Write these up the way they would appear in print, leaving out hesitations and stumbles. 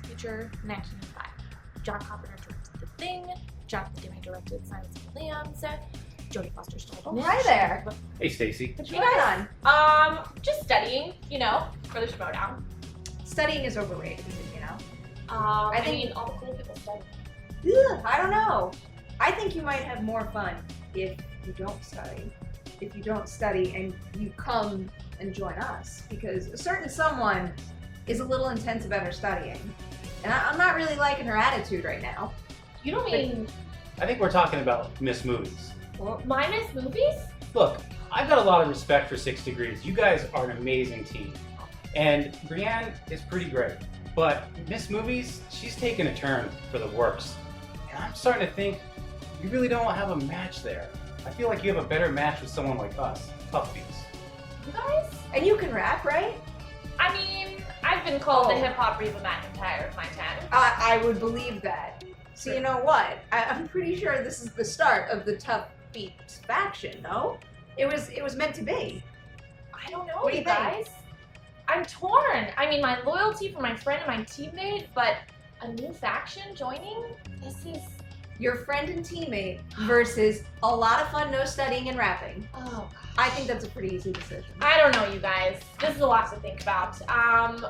Future, 1995. John Carpenter directed The Thing. Jonathan Demme directed Silence of the Lambs. Jodie Foster starred. Oh, hi there. Hey, Stacy. What you got on? Just studying, you know, for the Schmoedown. Studying is overrated, you know. I mean, all the cool people study. Ugh, I don't know. I think you might have more fun if you don't study. If you don't study and you come and join us, because a certain someone is a little intense about her studying, and I'm not really liking her attitude right now. You don't mean I think we're talking about Miss Movies. Well, minus movies? Look, I've got a lot of respect for 6 Degrees. You guys are an amazing team. And Brienne is pretty great. But Miss Movies, she's taken a turn for the worse. And I'm starting to think you really don't have a match there. I feel like you have a better match with someone like us, Tuff Beats. You guys? and you can rap, right? I mean, I've been called the hip-hop Reba McEntire of my time. I would believe that. So you know what? I'm pretty sure this is the start of the Tuff Beats faction, no? It was meant to be. I don't know, What do you you think? guys. I'm torn. I mean, my loyalty for my friend and my teammate, but a new faction joining? This is... Your friend and teammate versus a lot of fun, no studying and rapping. Oh, I think that's a pretty easy decision. I don't know, you guys. This is a lot to think about. I'm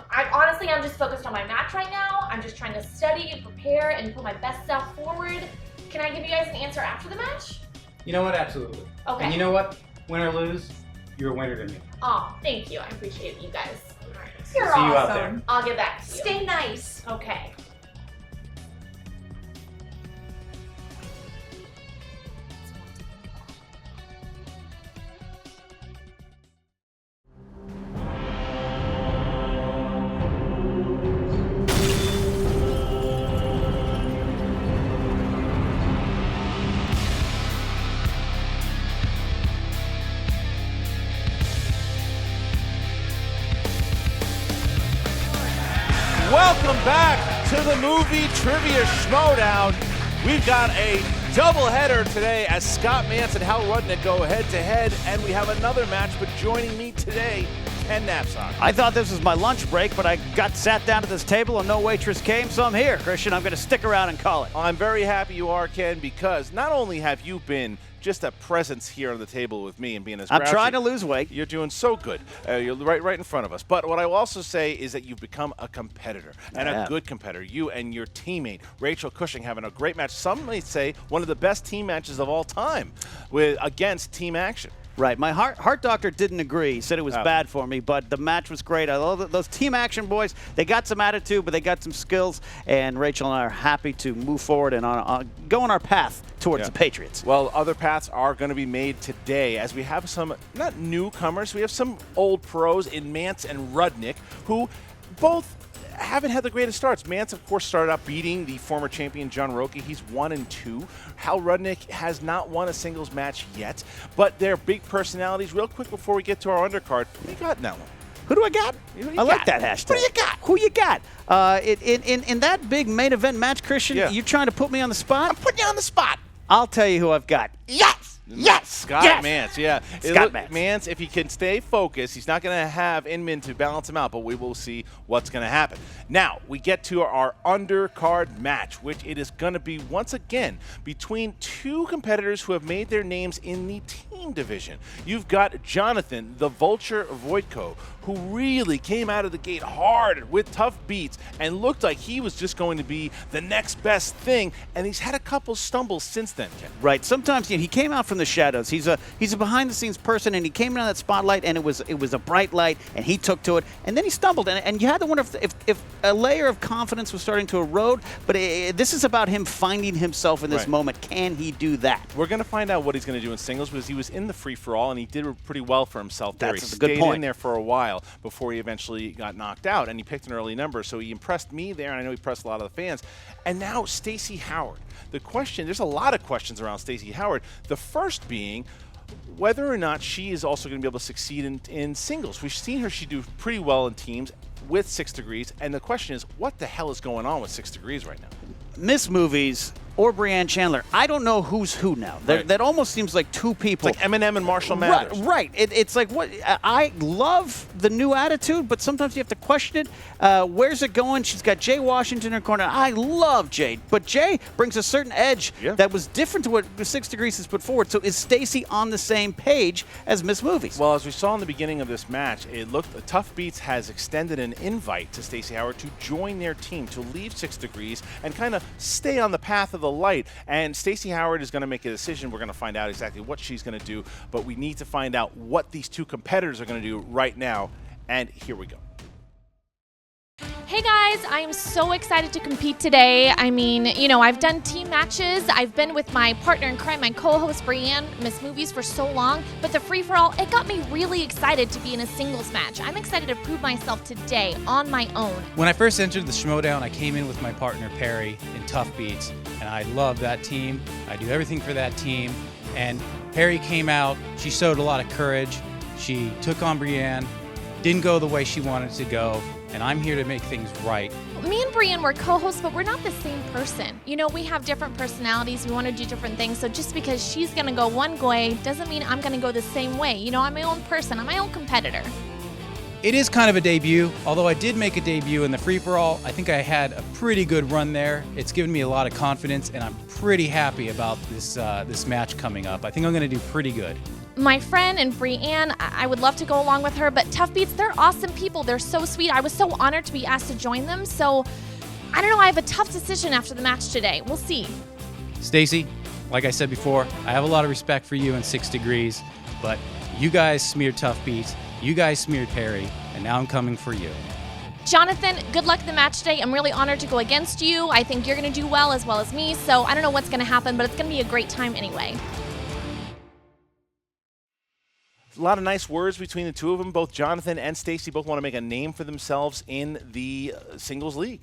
just focused on my match right now. I'm just trying to study and prepare and put my best self forward. Can I give you guys an answer after the match? You know what? Absolutely. Okay. And you know what? Win or lose, you're a winner to me. Oh, thank you. I appreciate you guys. All right. You're See awesome. you out there. I'll get back to you. Stay nice. Okay. Welcome back to the Movie Trivia Schmoedown. We've got a doubleheader today as Scott Mantz and Hal Rudnick go head-to-head, and we have another match, but joining me today, Ken Knapsack. I thought this was my lunch break, but I got sat down at this table and no waitress came, so I'm here. Christian, I'm going to stick around and call it. I'm very happy you are, Ken, because not only have you been just a presence here on the table with me and being as I'm grouchy, trying to lose weight. You're doing so good. You're right in front of us. But what I will also say is that you've become a competitor, and a good competitor. You and your teammate, Rachel Cushing, having a great match. Some may say one of the best team matches of all time against Team Action. Right. My heart doctor didn't agree. He said it was bad for me, but the match was great. I love those Team Action boys. They got some attitude, but they got some skills, and Rachel and I are happy to move forward and go on our path towards the Patriots. Well, other paths are going to be made today as we have some, not newcomers, we have some old pros in Mantz and Rudnick who both haven't had the greatest starts. Mantz, of course, started out beating the former champion John Roque. He's 1-2. Hal Rudnick has not won a singles match yet, but they're big personalities. Real quick before we get to our undercard, what do you got in that one? Who do I got? I like that hashtag. What do you got? Who you got? In that big main event match, Christian, you're trying to put me on the spot? I'm putting you on the spot. I'll tell you who I've got. Yes! Yes! Scott yes! Mantz, yeah. Scott Mantz. Mantz, if he can stay focused, he's not going to have Inman to balance him out, but we will see what's going to happen. Now, we get to our undercard match, which it is going to be, once again, between two competitors who have made their names in the team division. You've got Jonathan, the Vulture Voytko, who really came out of the gate hard with Tuff Beats and looked like he was just going to be the next best thing, and he's had a couple stumbles since then, Ken. Right. Sometimes he came out from the shadows. He's a behind-the-scenes person, and he came into that spotlight, and it was a bright light, and he took to it, and then he stumbled, and you had to wonder if a layer of confidence was starting to erode. But this is about him finding himself in this moment. Can he do that? We're going to find out what he's going to do in singles because he was in the free-for-all, and he did pretty well for himself there. That's he a good stayed point. in there for a while before he eventually got knocked out, and he picked an early number, so he impressed me there, and I know he impressed a lot of the fans. And now Stacy Howard. The question, there's a lot of questions around Stacy Howard. The first being whether or not she is also going to be able to succeed in singles. We've seen her, she do pretty well in teams with 6 Degrees, and the question is, what the hell is going on with 6 Degrees right now? Miss Movies or Brianne Chandler. I don't know who's who now. Right. That almost seems like two people. It's like Eminem and Marshall Mathers. Right. It's like what I love the new attitude, but sometimes you have to question it. Where's it going? She's got Jay Washington in her corner. I love Jay, but Jay brings a certain edge that was different to what 6 Degrees has put forward. So is Stacy on the same page as Miss Movies? Well, as we saw in the beginning of this match, it looked Tuff Beats has extended an invite to Stacy Howard to join their team, to leave 6 Degrees and kind of stay on the path of the light. And Stacy Howard is going to make a decision. We're going to find out exactly what she's going to do, but we need to find out what these two competitors are going to do right now. And here we go. Hey guys, I am so excited to compete today. I mean, you know, I've done team matches. I've been with my partner in crime, my co-host Brianne, Miss Movies for so long, but the free-for-all, it got me really excited to be in a singles match. I'm excited to prove myself today on my own. When I first entered the Schmoedown, I came in with my partner Perry in Tuff Beats, and I love that team. I do everything for that team, and Perry came out, she showed a lot of courage, she took on Brianne, didn't go the way she wanted to go, and I'm here to make things right. Me and Brianne were co-hosts, but we're not the same person. You know, we have different personalities. We want to do different things. So just because she's going to go one way doesn't mean I'm going to go the same way. You know, I'm my own person. I'm my own competitor. It is kind of a debut, although I did make a debut in the free-for-all. I think I had a pretty good run there. It's given me a lot of confidence, and I'm pretty happy about this match coming up. I think I'm going to do pretty good. My friend and Brianne, I would love to go along with her, but Tuff Beats, they're awesome people. They're so sweet. I was so honored to be asked to join them. So, I don't know, I have a tough decision after the match today. We'll see. Stacy, like I said before, I have a lot of respect for you in 6 Degrees, but you guys smeared Tuff Beats, you guys smeared Perry, and now I'm coming for you. Jonathan, good luck in the match today. I'm really honored to go against you. I think you're going to do well as me. So, I don't know what's going to happen, but it's going to be a great time anyway. A lot of nice words between the two of them. Both Jonathan and Stacy both want to make a name for themselves in the singles league.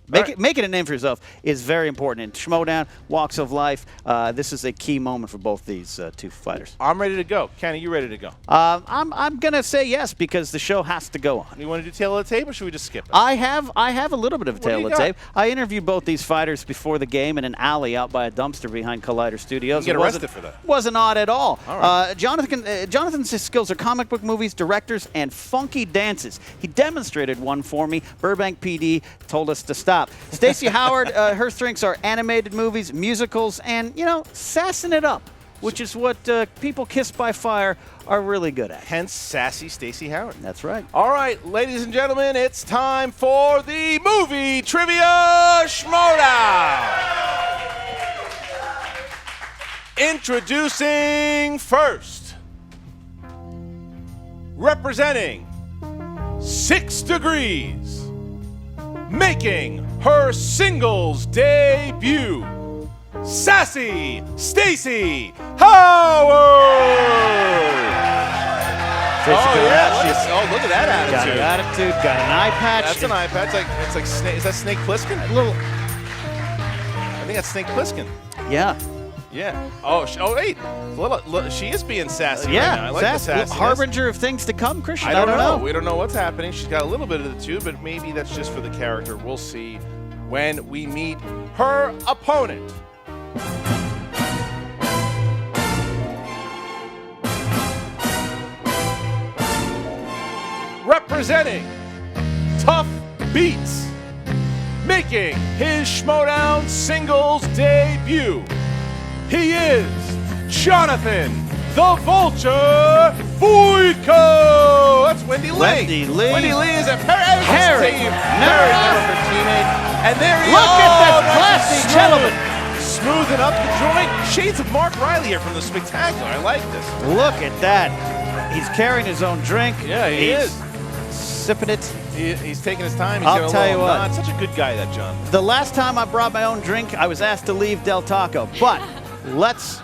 Making a name for yourself is very important. In Schmoedown, walks of life, this is a key moment for both these two fighters. I'm ready to go. Kenny, you ready to go? I'm going to say yes because the show has to go on. You want to do tail of the tape or should we just skip it? I have a little bit of a What do tail you of the got? tape. I interviewed both these fighters before the game in an alley out by a dumpster behind Collider Studios. You get arrested for that. Wasn't odd at all. All right. Jonathan's skills are comic book movies, directors, and funky dances. He demonstrated one for me. Burbank PD told us to stop. Stacy Howard, her strengths are animated movies, musicals, and, you know, sassing it up, which is what people kissed by fire are really good at. Hence, sassy Stacy Howard. That's right. All right, ladies and gentlemen, it's time for the Movie Trivia Schmoedown. Introducing first, representing 6 Degrees, making her singles debut, sassy Stacy Howard. Look at that Got attitude. an attitude, got an eye patch. That's an eye patch. It's like Snake. Is that Snake Plissken? I think that's Snake Plissken. Yeah. Yeah. Oh, wait. Look, she is being sassy right Yeah, now. I like the sassiness. harbinger of things to come, Christian. I don't know. We don't know what's happening. She's got a little bit of the two, but maybe that's just for the character. We'll see when we meet her opponent. Representing Tuff Beats, making his Schmoedown singles debut, he is Jonathan the Vulture Voytko. That's Wendy Lee. Wendy Lee. Wendy Lee is a Harry team. Never Her teammate. And there he is. Look at this nice classy and gentleman. Smoothing up the joint. Shades of Mark Riley here from the Spectacular. I like this. Look at that. He's carrying his own drink. Yeah, he is. Sipping it. He's taking his time. He's I'll got a tell you little what. nod. Such a good guy, that John. The last time I brought my own drink, I was asked to leave Del Taco. But let's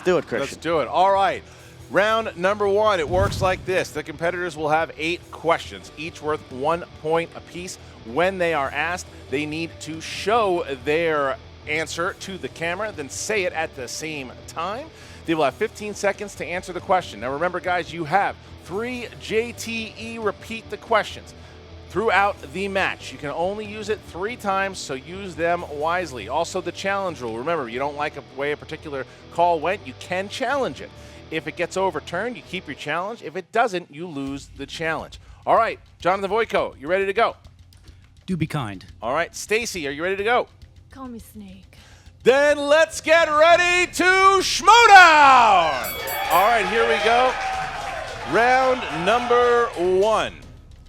do it, Christian. Let's do it. All right. Round number 1. It works like this. The competitors will have 8 questions, each worth 1 point apiece. When they are asked, they need to show their answer to the camera, then say it at the same time. They will have 15 seconds to answer the question. Now remember, guys, you have 3 JTE repeat the questions. throughout the match. You can only use it 3 times, so use them wisely. Also, the challenge rule. Remember, you don't like the way a particular call went, you can challenge it. If it gets overturned, you keep your challenge. If it doesn't, you lose the challenge. All right, Jonathan Voytko, you ready to go? Do be kind. All right, Stacy, are you ready to go? Call me Snake. Then let's get ready to Schmoedown! All right, here we go. Round number 1.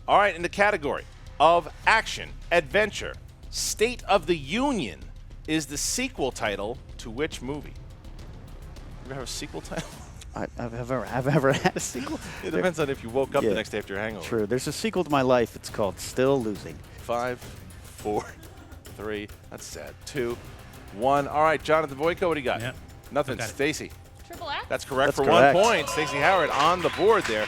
All right, in the category of action, adventure, State of the Union is the sequel title to which movie? You ever have a sequel title? I've ever had a sequel. It depends on if you woke up the next day after your hangover. True. There's a sequel to my life. It's called Still Losing. 5, 4, 3, that's sad, 2, 1. All right, Jonathan Voytko, what do you got? Yep. Nothing. Got it. Stacy. Triple X? That's correct That's for correct. 1 point. Stacy Howard on the board there.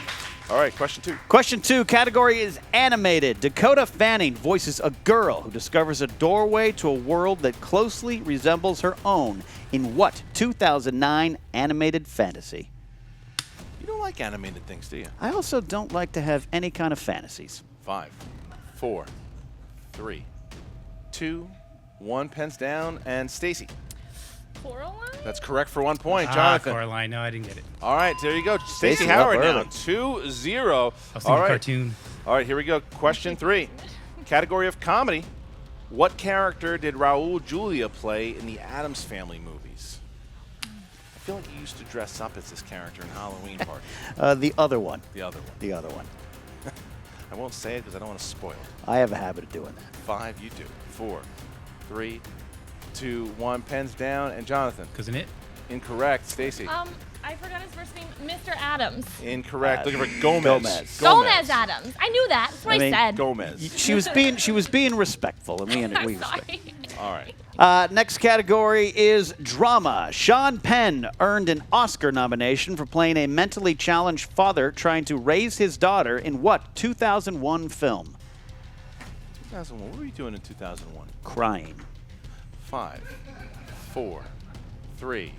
All right, question 2. Question 2, category is animated. Dakota Fanning voices a girl who discovers a doorway to a world that closely resembles her own in what 2009 animated fantasy? You don't like animated things, do you? I also don't like to have any kind of fantasies. 5, 4, 3, 2, 1. Pens down. And Stacy. Coraline? That's correct for 1 point. Jonathan. Coraline. No, I didn't get it. All right, there you go. Stacy Stacy Howard up now, early. 2-0. I was thinking All right. cartoon. All right, here we go. Question 3. Category of comedy. What character did Raul Julia play in the Addams Family movies? I feel like you used to dress up as this character in Halloween party. The other one. The other one. The other one. I won't say it because I don't want to spoil it. I have a habit of doing that. 5, you do. 4, 3, 2, 1. Pens down. And Jonathan. Isn't it? Incorrect. Stacy. I forgot his first name. Mr. Adams. Incorrect. Looking for Gomez. Gomez Adams. I knew that. That's what I, mean, said. Gomez. She was being respectful, and we I'm respect. sorry. All right. Next category is drama. Sean Penn earned an Oscar nomination for playing a mentally challenged father trying to raise his daughter in what 2001 film? 2001. What were you doing in 2001? Crying. 5, 4, 3,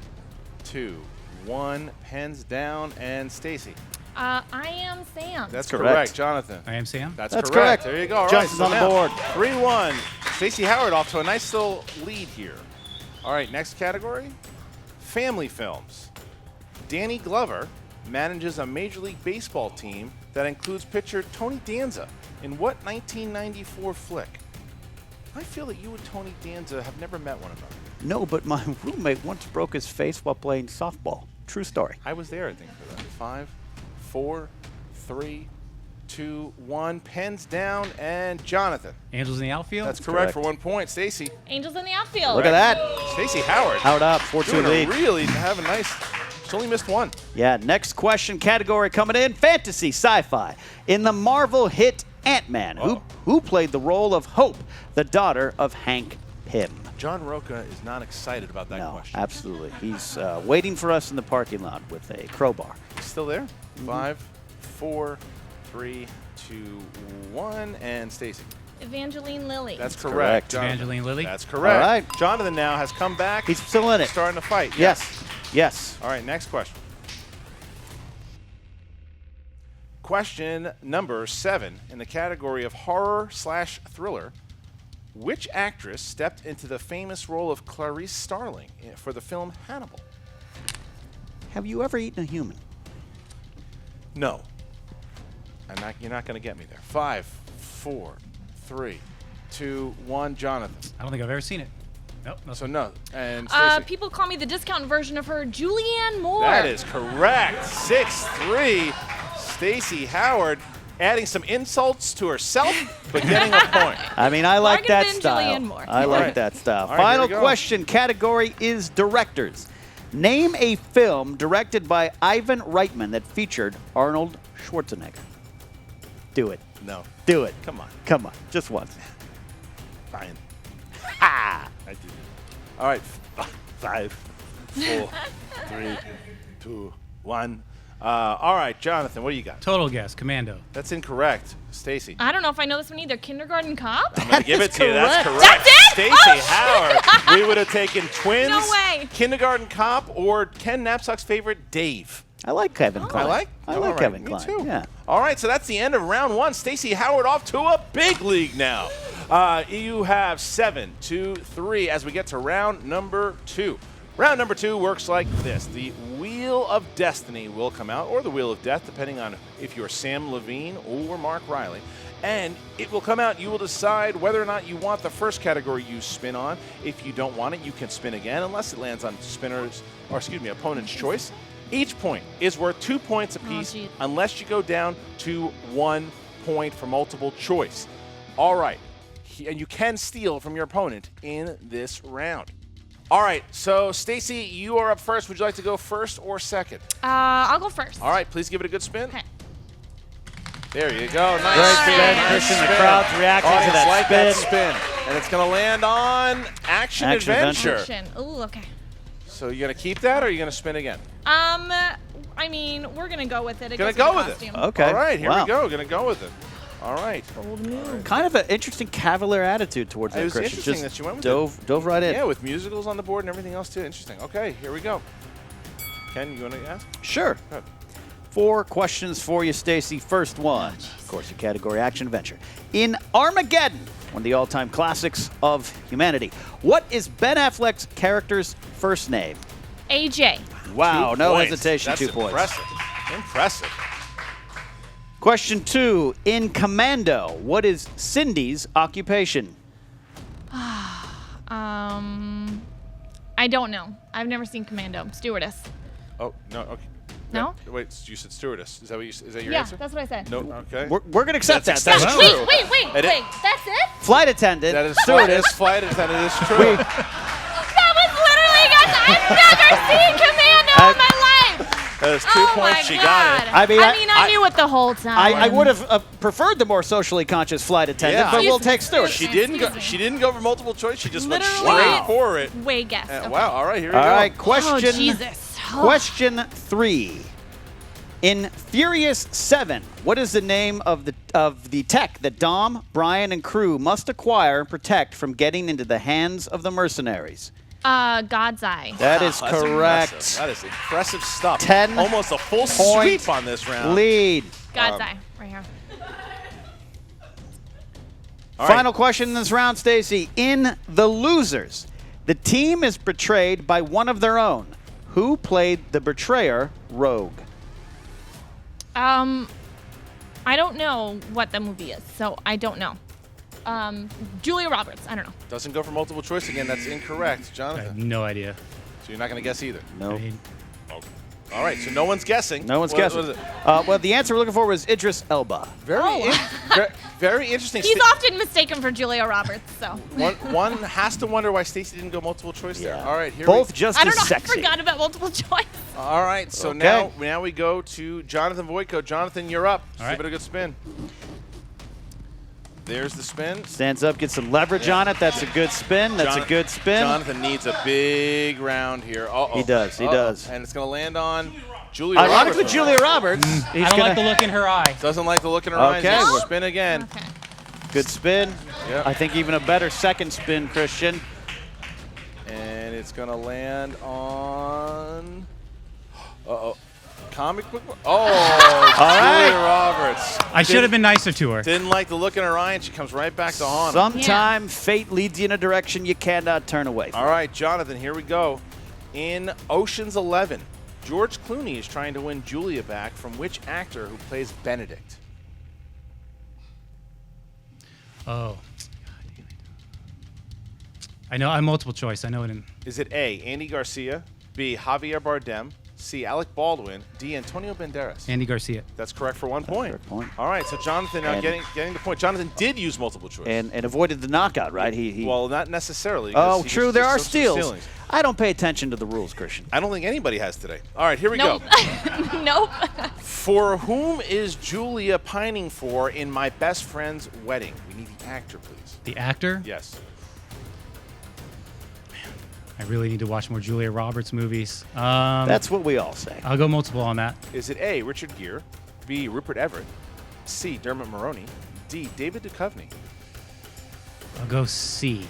2, 1. Pens down. And Stacy. I Am Sam. That's correct. correct. Jonathan. I am Sam. That's That's correct. correct. There you go. All Justin's right, on the now, board. 3-1. Stacy Howard off to a nice little lead here. All right, next category. Family films. Danny Glover manages a Major League Baseball team that includes pitcher Tony Danza in what 1994 flick? I feel that you and Tony Danza have never met one another. No, but my roommate once broke his face while playing softball. True story. I was there, I think, for that. 5, 4, 3, 2, 1. Pens down. And Jonathan. Angels in the outfield. That's correct correct. for 1 point. Stacy. Angels in the Outfield. Look at that. Stacy Howard. Howard up, 4-2 Doing a lead. really have a nice. She's only missed 1. Yeah, next question category coming in, fantasy, sci-fi. In the Marvel hit Ant-Man, who played the role of Hope, the daughter of Hank Pym? John Roque is not excited about that No, question. absolutely. He's waiting for us in the parking lot with a crowbar. He's still there. 5, 4, 3, 2, 1. And Stacy. Evangeline Lilly. That's correct. correct. Jonathan. Evangeline Lilly. That's correct. All right. Jonathan now has come back. He's still in it. Starting to fight. Yes. Yes. All right, next question. Question number 7 in the category of horror/thriller. Which actress stepped into the famous role of Clarice Starling for the film Hannibal? Have you ever eaten a human? No. You're not going to get me there. 5, 4, 3, 2, 1. Jonathan. I don't think I've ever seen it. Nope. No. So no. And Stacy. People call me the discount version of her, Julianne Moore. That is correct. 6-3. Stacy Howard adding some insults to herself, but getting a point. I mean, I like Bargain that bin style. Julianne Moore. I like Right. that style. All right, Final here we go. question category is directors. Name a film directed by Ivan Reitman that featured Arnold Schwarzenegger. Do it. No. Do it. Come on. Come on. Just once. Fine. Ah! I did it. All right. 5, 4, 3, 2, 1. All right, Jonathan, what do you got? Total guess. Commando. That's incorrect. Stacy. I don't know if I know this one either. Kindergarten Cop? I'm going to give it is to you. That's correct. correct. That's it? Stacy Oh, Howard. We would have taken Twins, No way. Kindergarten Cop, or Ken Knapsack's favorite, Dave. I like Kevin Kline. I All like right, Kevin me Kline. too. Yeah. All right, so that's the end of round 1. Stacy Howard off to a big league now. You have 7-3 as we get to round number 2. Round number 2 works like this. The Wheel of Destiny will come out, or the Wheel of Death, depending on if you're Sam Levine or Mark Riley. And it will come out. You will decide whether or not you want the first category you spin on. If you don't want it, you can spin again, unless it lands on opponent's choice. Each point is worth 2 points apiece, unless you go down to 1 point for multiple choice. All right, and you can steal from your opponent in this round. All right, so Stacy, you are up first. Would you like to go first or second? I'll go first. All right, please give it a good spin. Okay. There you go. Nice Great spin. spin, Nice Christian. spin. The crowd's reacting to Audience that like spin. that spin. And it's going to land on Action Adventure. Action. Ooh, okay. So you're going to keep that, or are you going to spin again? I mean, we're gonna go with it. It Gonna goes go with with the it. costume. Okay. All right, here Wow. we go. Going to go with it. All right. Bold move. Kind of an interesting cavalier attitude towards It that, was Christian. interesting Just that you went with dove right in. Yeah, with musicals on the board and everything else, too. Interesting. Okay, here we go. Ken, you want to ask? Sure. Good. 4 questions for you, Stacy. First one, of course, your category Action Adventure. In Armageddon, one of the all-time classics of humanity, what is Ben Affleck's character's first name? AJ. Wow, 2 no points. hesitation, That's 2 points. impressive. Impressive. Question 2, in Commando, what is Cindy's occupation? I don't know. I've never seen Commando. Stewardess. Oh, no, okay. No? Yeah, wait, you said stewardess. Is that what is that your Yeah, answer? that's what I said. No, okay. We're going to accept That's that. acceptable. That's True. Wait. That's it? Flight attendant. That is stewardess, flight attendant is true. That was literally I've never seen Commando in my life. That is 2 Oh points. my She God. got it. I mean, I knew it the whole time. I would have preferred the more socially conscious flight attendant, Yeah. but we'll Excuse take Stewart. She Excuse didn't go. me. She didn't go for multiple choice. She just went Literally. straight for it. Way guess. Okay. Wow. All right. Here we All go. right, Oh, question. Jesus. Oh. Question 3. In Furious 7, what is the name of the tech that Dom, Brian, and crew must acquire and protect from getting into the hands of the mercenaries? God's Eye. That is Wow, that's correct. impressive. That is impressive stuff. 10 Almost a full point sweep on this round. Lead. God's Eye. Right here. All right. Final question in this round, Stacy. In The Losers, the team is betrayed by one of their own. Who played the betrayer, Rogue? I don't know what the movie is, so I don't know. Julia Roberts. I don't know. Doesn't go for multiple choice again. That's incorrect, I have Jonathan. no idea. So you're not going to guess either. No. I mean, All right. So no one's guessing. No one's What guessing. is it? Well, the answer we're looking for was Idris Elba. Very interesting. He's often mistaken for Julia Roberts, so. One has to wonder why Stacey didn't go multiple choice there. All right. Here Both we just I don't as know. sexy. I forgot about multiple choice. All right. So Okay. now we go to Jonathan Voytko. Jonathan, you're up. All right. Give it a good spin. There's the spin. Stands up, gets some leverage on it. That's a good spin. That's a good spin. Jonathan needs a big round here. Uh-oh. He does, he does. And it's going to land on Julia Ironically, Roberts. Julia Roberts. I don't like the look in her eye. Doesn't like the look in her eyes. Okay. We'll spin again. Okay. Good spin. Yep. I think even a better second spin, Christian. And it's going to land on... Uh-oh. Comic book? Oh, right. Julia Roberts. I should have been nicer to her. Didn't like the look in her eye, and she comes right back to haunt him. Sometime fate leads you in a direction you cannot turn away from. All right, Jonathan, here we go. In Ocean's 11, George Clooney is trying to win Julia back from which actor who plays Benedict? Oh. I know. I'm multiple choice. I know it in. Is it A, Andy Garcia, B, Javier Bardem, C, Alec Baldwin, D, Antonio Banderas? Andy Garcia. That's correct for 1 point. Correct point. All right, so Jonathan now And- getting the point. Jonathan did use multiple choice. And avoided the knockout, right? He well, not necessarily. 'cause Oh, he true. just There did are social steals. stealings. I don't pay attention to the rules, Christian. I don't think anybody has today. All right, here we Nope. go. Nope. For whom is Julia pining for in My Best Friend's Wedding? We need the actor, please. The actor? Yes. I really need to watch more Julia Roberts movies. That's what we all say. I'll go multiple on that. Is it A, Richard Gere, B, Rupert Everett, C, Dermot Mulroney, D, David Duchovny? I'll go C.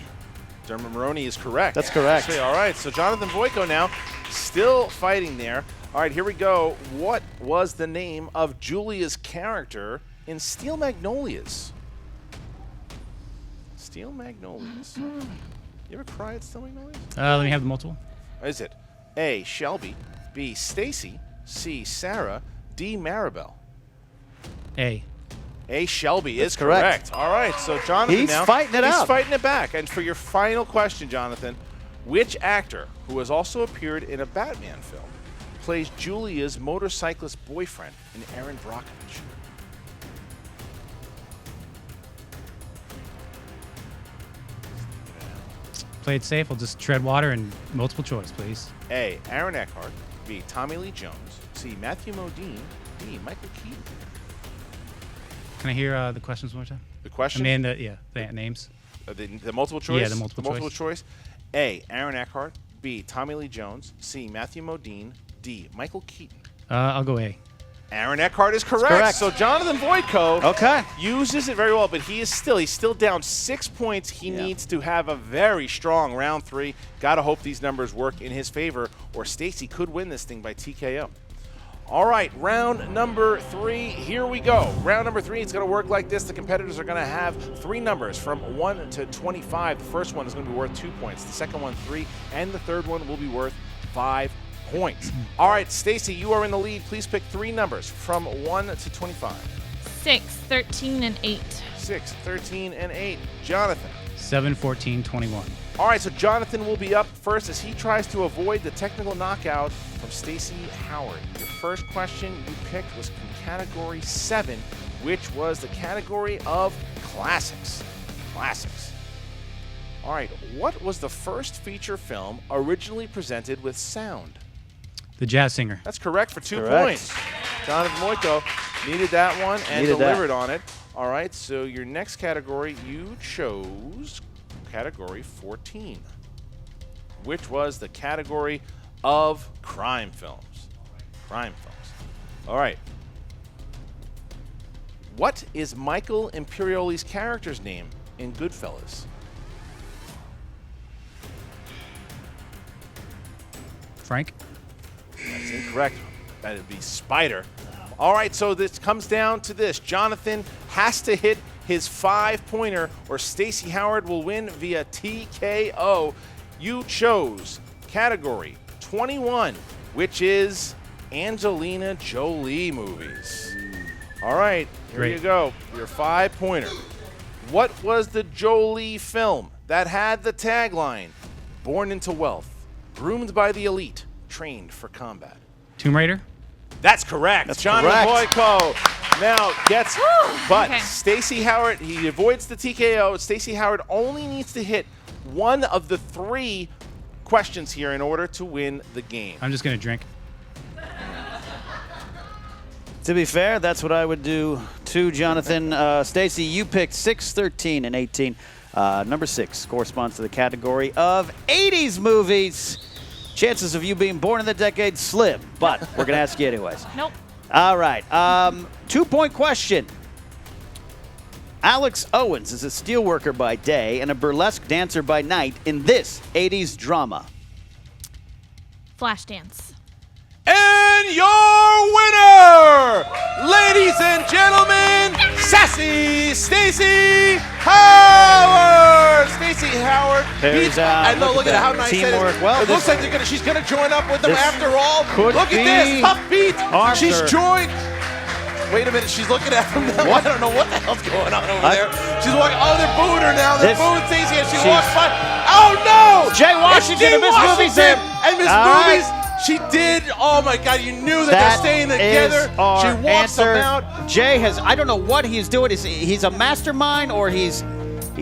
Dermot Mulroney is correct. That's correct. So, all right, so Jonathan Voytko now still fighting there. All right, here we go. What was the name of Julia's character in Steel Magnolias? Steel Magnolias. You ever cry at Steel Magnolias? Let me have the multiple. Is it A, Shelby, B, Stacy, C, Sarah, D, Maribel? A. A, Shelby is correct. correct. All right, so Jonathan He's now. fighting it He's out. fighting it back. And for your final question, Jonathan, which actor who has also appeared in a Batman film plays Julia's motorcyclist boyfriend in Aaron Brockovich? Play it safe. We'll just tread water and multiple choice, please. A, Aaron Eckhart, B, Tommy Lee Jones, C, Matthew Modine, D, Michael Keaton. Can I hear the questions one more time? The question? I mean, the names. The multiple choice? Yeah, the multiple choice. A, Aaron Eckhart, B, Tommy Lee Jones, C, Matthew Modine, D, Michael Keaton. I'll go A. Aaron Eckhart is correct. correct. So Jonathan Voytko Okay. uses it very well, but he's still down 6 points. He needs to have a very strong round 3. Got to hope these numbers work in his favor, or Stacy could win this thing by TKO. All right, round number 3, here we go. Round number 3, it's going to work like this. The competitors are going to have 3 numbers from 1 to 25. The first one is going to be worth 2 points. The second one, 3, and the third one will be worth 5 points. All right, Stacy, you are in the lead. Please pick 3 numbers from 1 to 25. 6, 13, and 8. 6, 13, and 8. Jonathan. 7, 14, 21. All right, so Jonathan will be up first as he tries to avoid the technical knockout from Stacy Howard. Your first question you picked was from category 7, which was the category of classics. Classics. All right, what was the first feature film originally presented with sound? The Jazz Singer. That's correct for 2 Correct. points. Jonathan Voytko needed that one and Needed that. delivered on it. All right, so your next category, you chose category 14, which was the category of crime films. Crime films. All right. What is Michael Imperioli's character's name in Goodfellas? Frank. That's incorrect. That would be Spider. All right, so this comes down to this. Jonathan has to hit his 5-pointer or Stacy Howard will win via TKO. You chose category 21, which is Angelina Jolie movies. All right, here Great. you go. Your 5-pointer. What was the Jolie film that had the tagline, born into wealth, groomed by the elite, trained for combat? Tomb Raider. That's correct. That's Jonathan correct. Voytko now gets, but Okay. Stacy Howard, he avoids the TKO. Stacy Howard only needs to hit one of the 3 questions here in order to win the game. I'm just going to drink. To be fair, that's what I would do too, Jonathan. Stacy, you picked 6, 13, and 18. Number 6 corresponds to the category of 80s movies. Chances of you being born in the decade, slim, but we're going to ask you anyways. Nope. All right. 2-point question. Alex Owens is a steelworker by day and a burlesque dancer by night in this 80s drama. Flashdance. And your winner, ladies and gentlemen, sassy Stacy Howard. Stacy Howard. There's, I know. look Look at at how that nice teamwork. that is. Well, it looks this- like she's going to join up with them this after all. could Look at this, be Tuff Beats. Arthur. She's joined. Wait a minute, she's looking at them now. What? I don't know what the hell's going on over there. She's walking. Oh, they're booing her now. They're This- booing Stacy as she she's- walks by. Oh no! Jay Washington It's and Miss Movies Washington in. and Miss All right. Movies. She did. Oh my God! You knew that That they're staying together. is our She walks answer. them out. Jay has, I don't know what he's doing. He's a mastermind or he's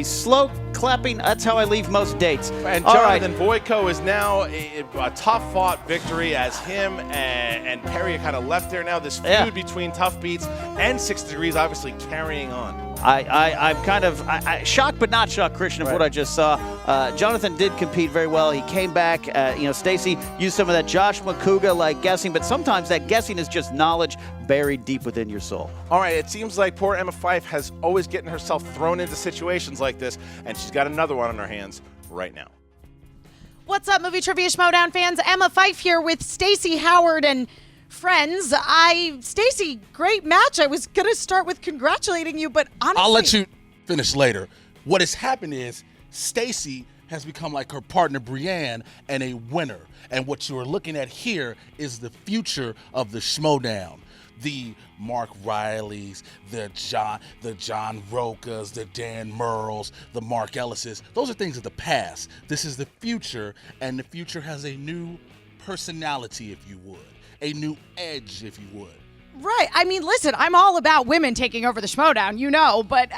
slow clapping. That's how I leave most dates. And All right. Jonathan Voytko is now a tough-fought victory as him and Perry are kind of left there now. This feud Yeah. between Tuff Beats and 6 Degrees obviously carrying on. I'm kind of shocked, but not shocked, Christian, of Right. what I just saw. Jonathan did compete very well. He came back. Stacy used some of that Josh McCouga-like guessing, but sometimes that guessing is just knowledge buried deep within your soul. All right, it seems like poor Emma Fife has always getting herself thrown into situations like this, and she's got another one on her hands right now. What's up, Movie Trivia Schmoedown fans? Emma Fife here with Stacy Howard and friends. Stacy, great match. I was going to start with congratulating you, but honestly... I'll let you finish later. What has happened is Stacy has become like her partner Brienne and a winner. And what you are looking at here is the future of the Schmoedown. The Mark Rileys, the John Rokas, the Dan Merles, the Mark Ellises. Those are things of the past. This is the future, and the future has a new personality, if you would. A new edge, if you would. Right. I mean, listen, I'm all about women taking over the Schmoedown, you know, but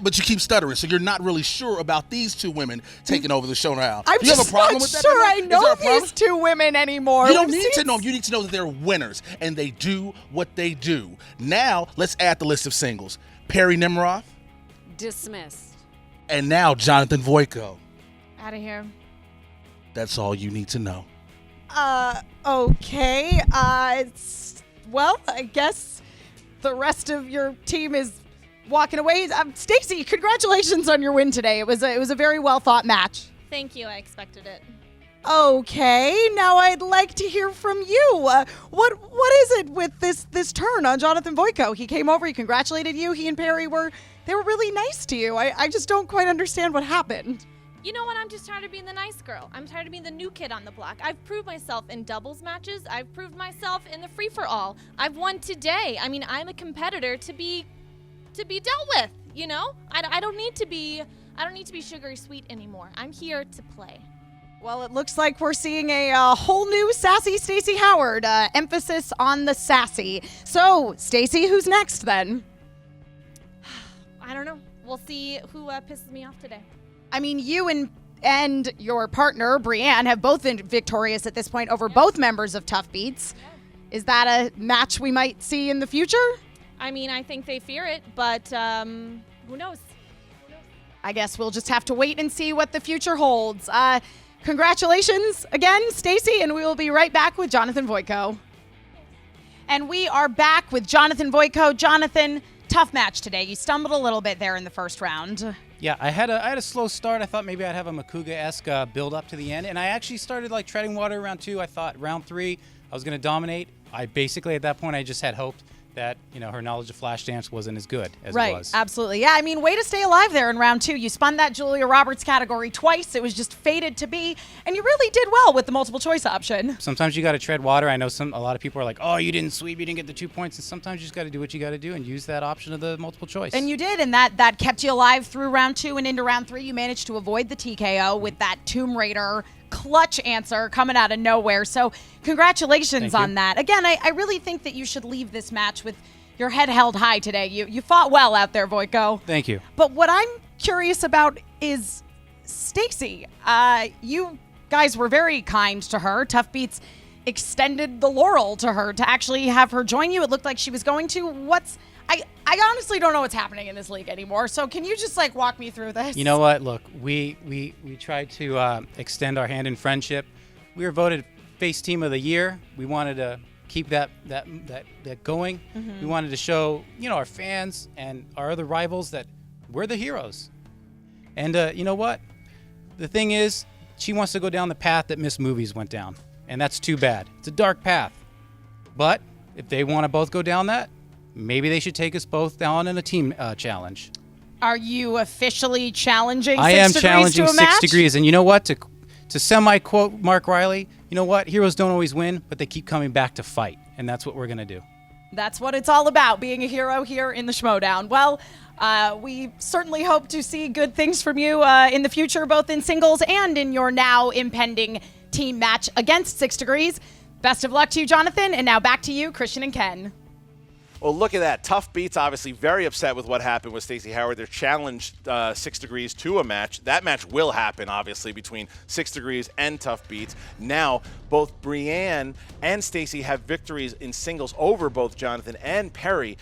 but you keep stuttering, so you're not really sure about these two women taking over the Schmoedown. I'm Do you have just a problem not with that? sure I Is there know a problem? these two women anymore. You don't need to know them. You need to know that they're winners, and they do what they do. Now, let's add the list of singles. Perry Nemiroff. Dismissed. And now Jonathan Voytko. Out of here. That's all you need to know. Okay. Well, I guess the rest of your team is walking away. Stacy, congratulations on your win today. It was a very well thought match. Thank you. I expected it. Okay, now I'd like to hear from you. What is it with this turn on Jonathan Voytko? He came over, he congratulated you. He and Perry were really nice to you. I just don't quite understand what happened. You know what? I'm just tired of being the nice girl. I'm tired of being the new kid on the block. I've proved myself in doubles matches. I've proved myself in the free-for-all. I've won today. I mean, I'm a competitor to be dealt with, you know? I don't need to be sugary sweet anymore. I'm here to play. Well, it looks like we're seeing a whole new sassy Stacy Howard. Emphasis on the sassy. So, Stacy, who's next then? I don't know. We'll see who pisses me off today. I mean, you and your partner, Brienne, have both been victorious at this point over both members of Tuff Beats. Is that a match we might see in the future? I mean, I think they fear it, but who knows? I guess we'll just have to wait and see what the future holds. Congratulations again, Stacy, and we will be right back with Jonathan Voytko. And we are back with Jonathan Voytko. Jonathan, tough match today. You stumbled a little bit there in the first round. Yeah, I had a slow start. I thought maybe I'd have a Makuga-esque build up to the end, and I actually started like treading water round 2. I thought round 3 I was going to dominate. I basically at that point I just had hoped that, you know, her knowledge of flash dance wasn't as good as it was. Right, absolutely. Yeah, I mean, way to stay alive there in round 2. You spun that Julia Roberts category twice. It was just fated to be, and you really did well with the multiple choice option. Sometimes you got to tread water. I know a lot of people are like, oh, you didn't sweep, you didn't get the 2 points, and sometimes you just got to do what you got to do and use that option of the multiple choice. And you did, and that kept you alive through round 2 and into round 3. You managed to avoid the TKO with that Tomb Raider clutch answer coming out of nowhere. So congratulations on that. Again, I really think that you should leave this match with your head held high today. You fought well out there, Voytko. Thank you. But what I'm curious about is Stacy. You guys were very kind to her. Tuff Beats extended the laurel to her to actually have her join you. It looked like she was going to. I honestly don't know what's happening in this league anymore. So can you just like walk me through this? You know what? Look, we tried to extend our hand in friendship. We were voted Face Team of the Year. We wanted to keep that going. Mm-hmm. We wanted to show, you know, our fans and our other rivals that we're the heroes. And you know what? The thing is, she wants to go down the path that Miss Movies went down, and that's too bad. It's a dark path. But if they want to both go down that, maybe they should take us both down in a team challenge. Are you officially challenging I 6 am degrees challenging to a 6 match? degrees. And you know what? To semi-quote Mark Riley, you know what? Heroes don't always win, but they keep coming back to fight. And that's what we're going to do. That's what it's all about, being a hero here in the Schmoedown. Well, we certainly hope to see good things from you in the future, both in singles and in your now impending team match against 6 degrees. Best of luck to you, Jonathan. And now back to you, Christian and Ken. Well, look at that. Tuff Beats obviously very upset with what happened with Stacy Howard. They're challenged 6 degrees to a match. That match will happen, obviously, between 6 degrees and Tuff Beats. Now, both Brienne and Stacy have victories in singles over both Jonathan and Perry.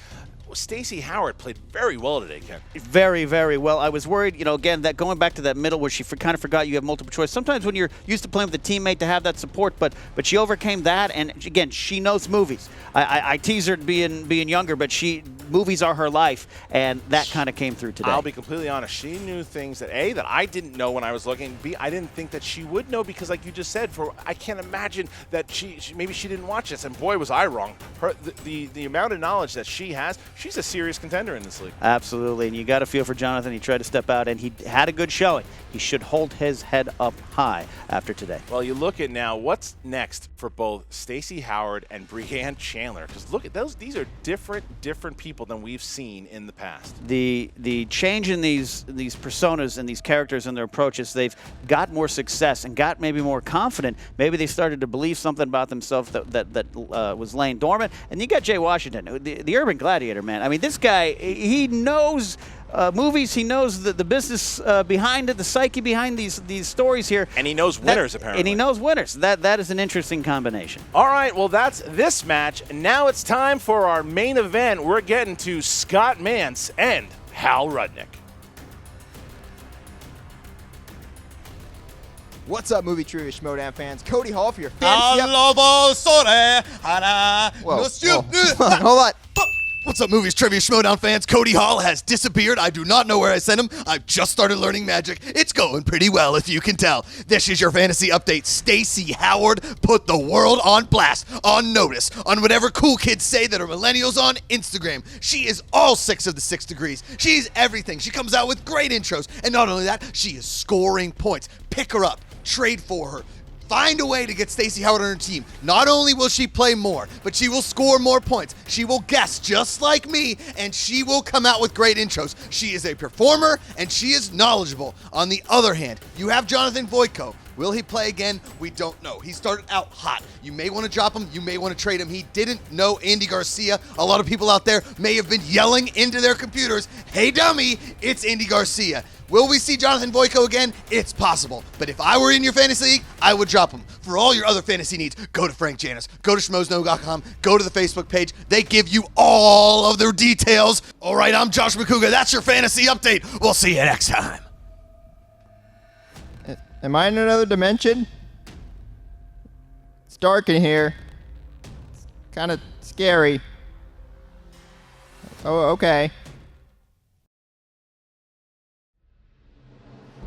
Stacy Howard played very well today, Ken. Very, very well. I was worried, again, that going back to that middle where she kind of forgot you have multiple choice. Sometimes when you're used to playing with a teammate to have that support, but she overcame that, and again, she knows movies. I tease her being younger, but movies are her life, and that kind of came through today. I'll be completely honest. She knew things that A, that I didn't know when I was looking. B, I didn't think that she would know because, like you just said, I can't imagine that maybe she didn't watch this, and boy, was I wrong. The amount of knowledge that she has, she's a serious contender in this league. Absolutely, and you got to feel for Jonathan. He tried to step out, and he had a good showing. He should hold his head up high after today. Well, you look at now what's next for both Stacy Howard and Breanne Chandler, because look at those; these are different people than we've seen in the past. The change in these personas and these characters and their approaches, they've got more success and got maybe more confident. Maybe they started to believe something about themselves that was laying dormant. And you got Jay Washington, the urban gladiator, man. I mean, this guy, he knows movies. He knows the business behind it, the psyche behind these stories here. And he knows winners, apparently. And he knows winners. That is an interesting combination. All right, well, that's this match. Now it's time for our main event. We're getting to Scott Mantz and Hal Rudnick. What's up, Movie Trivia Schmoedown fans? Cody Hall for your fantasy Hold on. What's up, Movies Trivia Schmoedown fans? Cody Hall has disappeared. I do not know where I sent him. I've just started learning magic. It's going pretty well, if you can tell. This is your fantasy update. Stacy Howard put the world on blast, on notice, on whatever cool kids say that are millennials on Instagram. She is all 6 of the 6 degrees. She's everything. She comes out with great intros. And not only that, she is scoring points. Pick her up. Trade for her. Find a way to get Stacy Howard on her team. Not only will she play more, but she will score more points. She will guess just like me, and she will come out with great intros. She is a performer, and she is knowledgeable. On the other hand, you have Jonathan Voytko. Will he play again? We don't know. He started out hot. You may want to drop him. You may want to trade him. He didn't know Andy Garcia. A lot of people out there may have been yelling into their computers, "Hey, dummy, it's Andy Garcia." Will we see Jonathan Voytko again? It's possible. But if I were in your fantasy league, I would drop him. For all your other fantasy needs, go to Frank Janis. Go to schmoedown.com. Go to the Facebook page. They give you all of their details. All right, I'm Josh McCouga. That's your fantasy update. We'll see you next time. Am I in another dimension? It's dark in here. It's kind of scary. Oh, okay.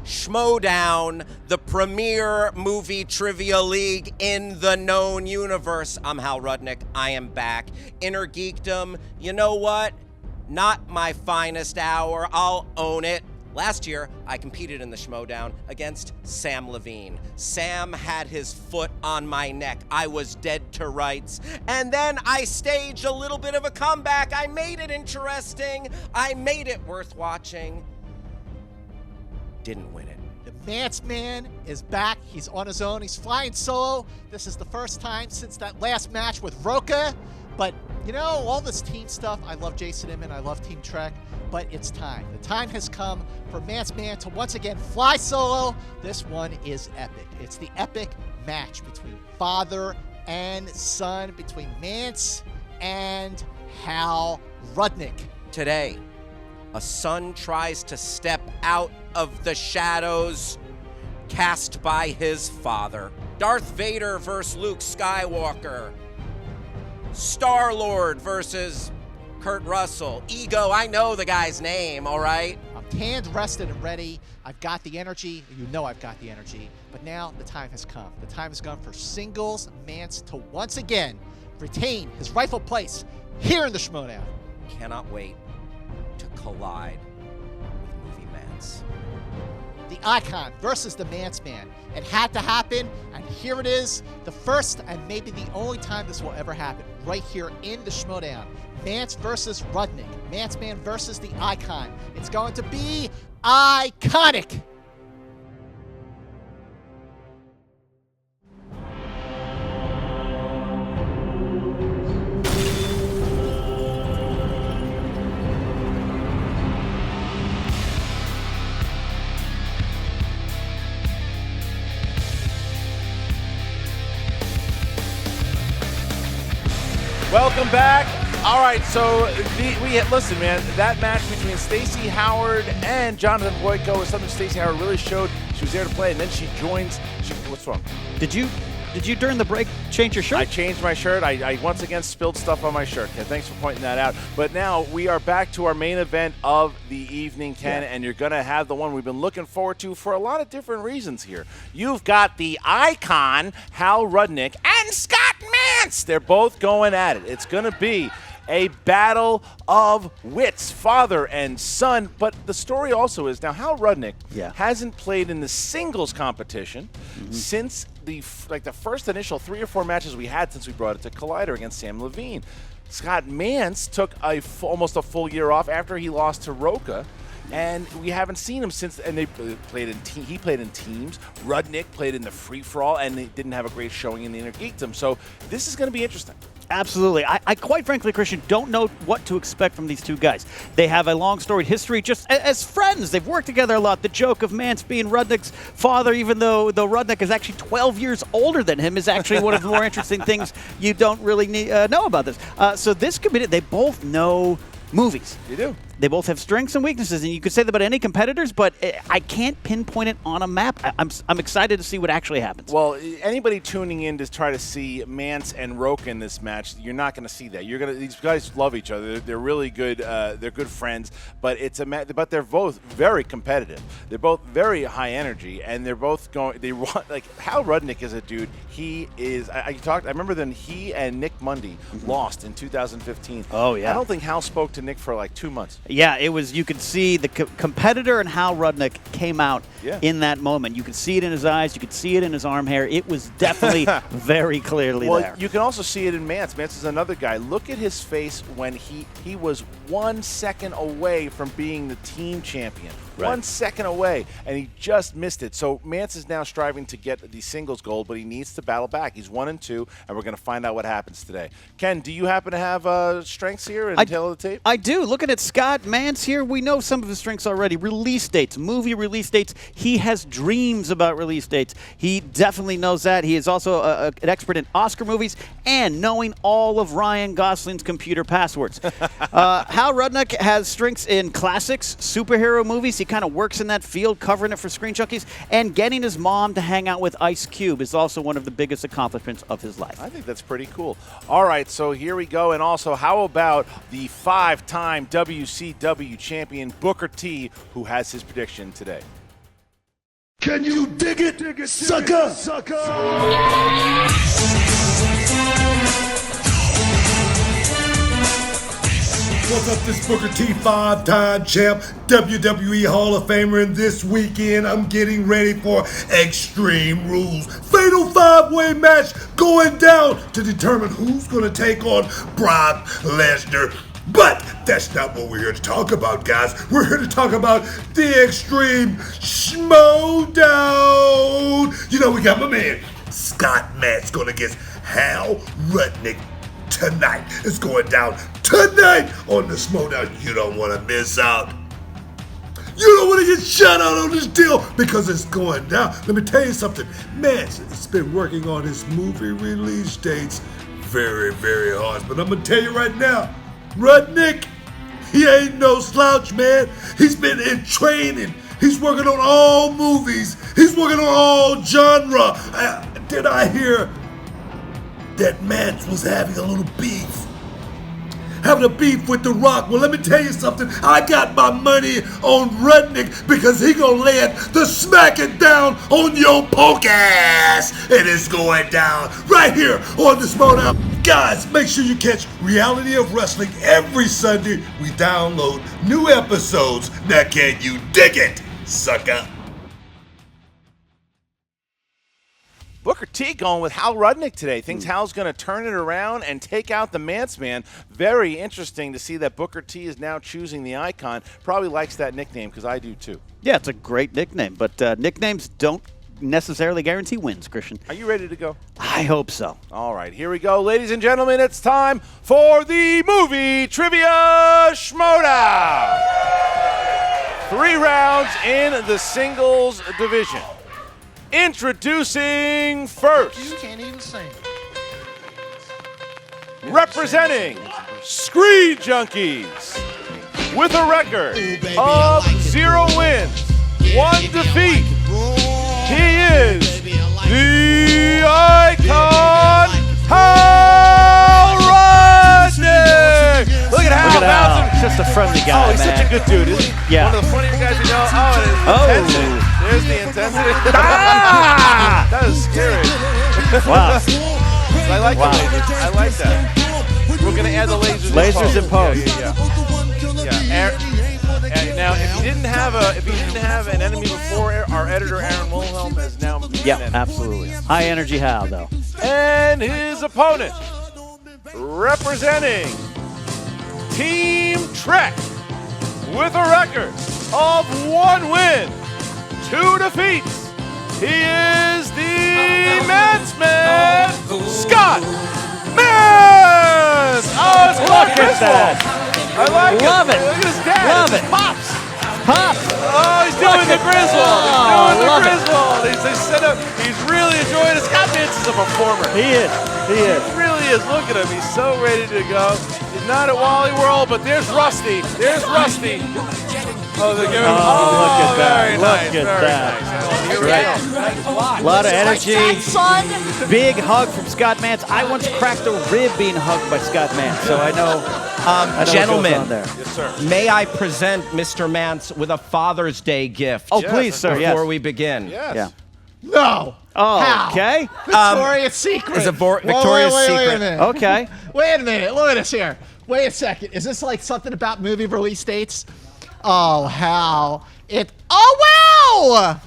Schmoedown, the premier movie trivia league in the known universe. I'm Hal Rudnick. I am back. Inner geekdom, you know what? Not my finest hour. I'll own it. Last year, I competed in the Schmoedown against Sam Levine. Sam had his foot on my neck. I was dead to rights. And then I staged a little bit of a comeback. I made it interesting. I made it worth watching. Didn't win it. The Mantz man is back. He's on his own. He's flying solo. This is the first time since that last match with Roque. But, all this team stuff, I love Jason Inman, I love Team Trek, but it's time. The time has come for Mantz man to once again fly solo. This one is epic. It's the epic match between father and son, between Mantz and Hal Rudnick. Today, a son tries to step out of the shadows cast by his father. Darth Vader versus Luke Skywalker. Star-Lord versus Kurt Russell. Ego, I know the guy's name, all right? I'm tanned, rested, and ready. I've got the energy. You know I've got the energy. But now the time has come. The time has come for Singles Mantz to once again retain his rightful place here in the Schmoedown. Cannot wait to collide with Movie Mantz. The icon versus the Mantz man. It had to happen, and here it is, the first and maybe the only time this will ever happen, right here in the Schmoedown. Mantz versus Rudnick. Mantz man versus the icon. It's going to be iconic. Welcome back All right, so listen, man. That match between Stacy Howard and Jonathan Voytko is something Stacy Howard really showed she was there to play, and then she joins. What's wrong? Did you during the break change your shirt? I changed my shirt. I once again spilled stuff on my shirt, Ken. Thanks for pointing that out. But now we are back to our main event of the evening, Ken, and you're going to have the one we've been looking forward to for a lot of different reasons here. You've got the icon, Hal Rudnick, and Scott Mantz. They're both going at it. It's going to be a battle of wits, father and son. But the story also is, now Hal Rudnick hasn't played in the singles competition since the first initial 3 or 4 matches we had since we brought it to Collider against Sam Levine. Scott Mantz took almost a full year off after he lost to Roque, and we haven't seen him since. And they played in he played in teams. Rudnick played in the free for all, and they didn't have a great showing in the Inner Geekdom. So this is going to be interesting. Absolutely. I quite frankly, Christian, don't know what to expect from these two guys. They have a long storied history just as friends. They've worked together a lot. The joke of Mantz being Rudnick's father, even though Rudnick is actually 12 years older than him, is actually one of the more interesting things you don't really know about this. So this could be, they both know movies. You do. They both have strengths and weaknesses, and you could say that about any competitors, but I can't pinpoint it on a map. I'm excited to see what actually happens. Well, anybody tuning in to try to see Mantz and Roque in this match, you're not going to see that. These guys love each other. They're really good. They're good friends, but but they're both very competitive. They're both very high energy, and they're both going. They want, like, Hal Rudnick is a dude. He is. I remember then he and Nick Mundy lost in 2015. Oh yeah. I don't think Hal spoke to Nick for like 2 months. Yeah, it was. You could see the competitor and Hal Rudnick came out in that moment. You could see it in his eyes. You could see it in his arm hair. It was definitely very clearly there. Well, you can also see it in Mantz. Mantz is another guy. Look at his face when he was 1 second away from being the team champion. Right. 1 second away, and he just missed it. So Mantz is now striving to get the singles gold, but he needs to battle back. He's 1-2, and we're going to find out what happens today. Ken, do you happen to have strengths here and tail of the tape? I do. Looking at Scott Mantz here, we know some of his strengths already. Release dates, movie release dates. He has dreams about release dates. He definitely knows that. He is also an expert in Oscar movies and knowing all of Ryan Gosling's computer passwords. Hal Rudnick has strengths in classics, superhero movies. He kind of works in that field, covering it for Screen Junkies, and getting his mom to hang out with Ice Cube is also one of the biggest accomplishments of his life. I think that's pretty cool. All right, so here we go. And also, how about the 5-time WCW champion Booker T, who has his prediction today? Can you dig it, sucker? What's up, this Booker T, 5-time champ, WWE Hall of Famer, and this weekend I'm getting ready for Extreme Rules. Fatal 5-way match going down to determine who's going to take on Brock Lesnar. But that's not what we're here to talk about, guys. We're here to talk about the Extreme Schmoedown. You know, we got my man, Scott Mantz, going against Hal Rudnick. Tonight. It's going down tonight on the Schmoedown. You don't want to miss out. You don't want to get shut out on this deal because it's going down. Let me tell you something. Mantz has been working on his movie release dates very, very hard. But I'm going to tell you right now, Rudnick, he ain't no slouch, man. He's been in training. He's working on all movies. He's working on all genre. Did I hear that Mantz was having a little beef? Having a beef with The Roque. Well, let me tell you something. I got my money on Rudnick because he gonna land the smack it down on your punk ass. And it's going down right here on the Schmoedown. Guys, make sure you catch Reality of Wrestling every Sunday. We download new episodes. Now can you dig it, sucker? Booker T going with Hal Rudnick today. Thinks Hal's going to turn it around and take out the Mantz man. Very interesting to see that Booker T is now choosing the icon. Probably likes that nickname because I do too. Yeah, it's a great nickname, but nicknames don't necessarily guarantee wins, Christian. Are you ready to go? I hope so. All right, here we go. Ladies and gentlemen, it's time for the Movie Trivia Schmoedown. 3 rounds in the singles division. Introducing first. You can't even sing. representing Screen Junkies, with a record of 0 wins, 1 defeat, he is the icon, Hal Rudnick! Look at Hal bouncing. He's just a friendly guy, Oh, he's such a good dude, isn't he? Yeah. One of the funnier guys you know. Oh, and his intensity. There's the intensity. Ah! That is scary. Wow. I like the lasers. I like that. We're going to add the lasers. Lasers in post. Yeah. Now, if you didn't have an enemy before, our editor Aaron Wilhelm has now been Yeah, an enemy. absolutely. High energy Hal, though. And his opponent, representing Team Trek, with a record of 1 win, 2 defeats. He is the Mantz man, Scott Mantz! Oh, it's Look at that. I like Love it. Look at his dad. Love It's it. Pops. Pops. Oh, he's doing the Griswold. He's doing the love it. Griswold. He's really enjoying it. Scott Mantz is a performer. He is. He is. He really is. Look at him. He's so ready to go. He's not at Wally World, but there's Rusty. There's Rusty. Oh, they're giving look at that. Very Look nice. at Very that. nice. Here we go. A lot of energy. Big hug from Scott Mantz. I once cracked a rib being hugged by Scott Mantz, so I know. I know what goes Gentlemen, on there. Yes, sir. may I present Mr. Mantz with a Father's Day gift? Oh, please, sir. Before Yes. we begin. Yes. Yeah. No. Oh, How? okay. Victoria's Secret. It's a Victoria's Wait a Secret. minute. Okay. Wait a minute. Look at this here. Wait a second. Is this like something about movie release dates? Oh, Hal. Oh, wow!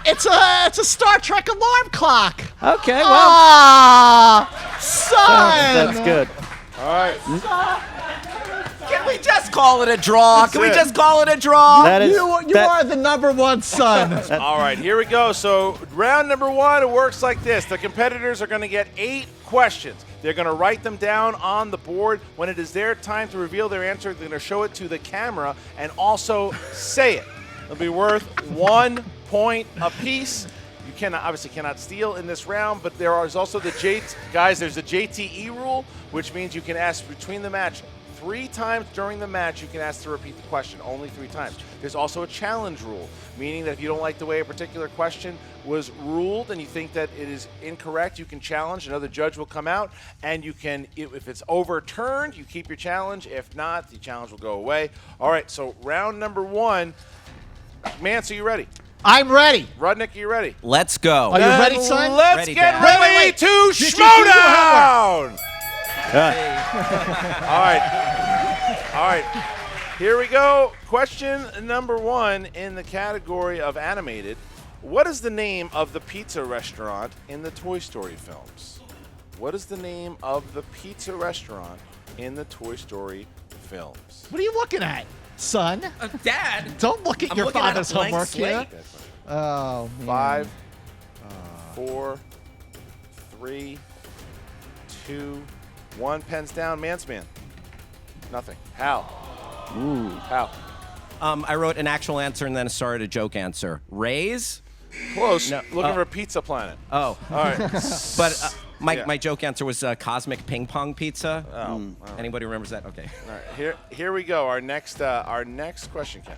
It's a Star Trek alarm clock. Okay, well. Ah, son. That's good. All right. Can we just call it a draw? That's Can we it. just call it a draw? That is. You are the #1 son. All right, here we go. So round number 1, it works like this. The competitors are going to get 8 questions. They're going to write them down on the board. When it is their time to reveal their answer, they're going to show it to the camera and also say it. It'll be worth 1 point apiece. You obviously cannot steal in this round, but there is also there's the JTE rule, which means you can ask between the match 3 times during the match. You can ask to repeat the question only 3 times. There's also a challenge rule, meaning that if you don't like the way a particular question was ruled and you think that it is incorrect, you can challenge. Another judge will come out, and you can, if it's overturned, you keep your challenge. If not, the challenge will go away. All right, so round number 1. Mantz, are you ready? I'm ready. Rudnick, are you ready? Let's go. Are you ready, son? Let's Ready, get Dad. ready Wait. to Did you do your Schmoedown! All right. Here we go. Question number 1 in the category of animated. What is the name of the pizza restaurant in the Toy Story films? What is the name of the pizza restaurant in the Toy Story films? What are you looking at, son? Dad. Don't look at I'm your looking at a father's blank homework slate. here. Oh, man. 5, 4, 3, 2, 1. Pens down. Mantz man. Nothing. Hal. Ooh. Hal. I wrote an actual answer and then started a joke answer. Raise? Close. No, Looking for Pizza Planet. Oh. All right. But Yeah. my joke answer was Cosmic Ping Pong Pizza. Oh. All right. Anybody remembers that? Okay. All right. Here we go. Our next question, Ken.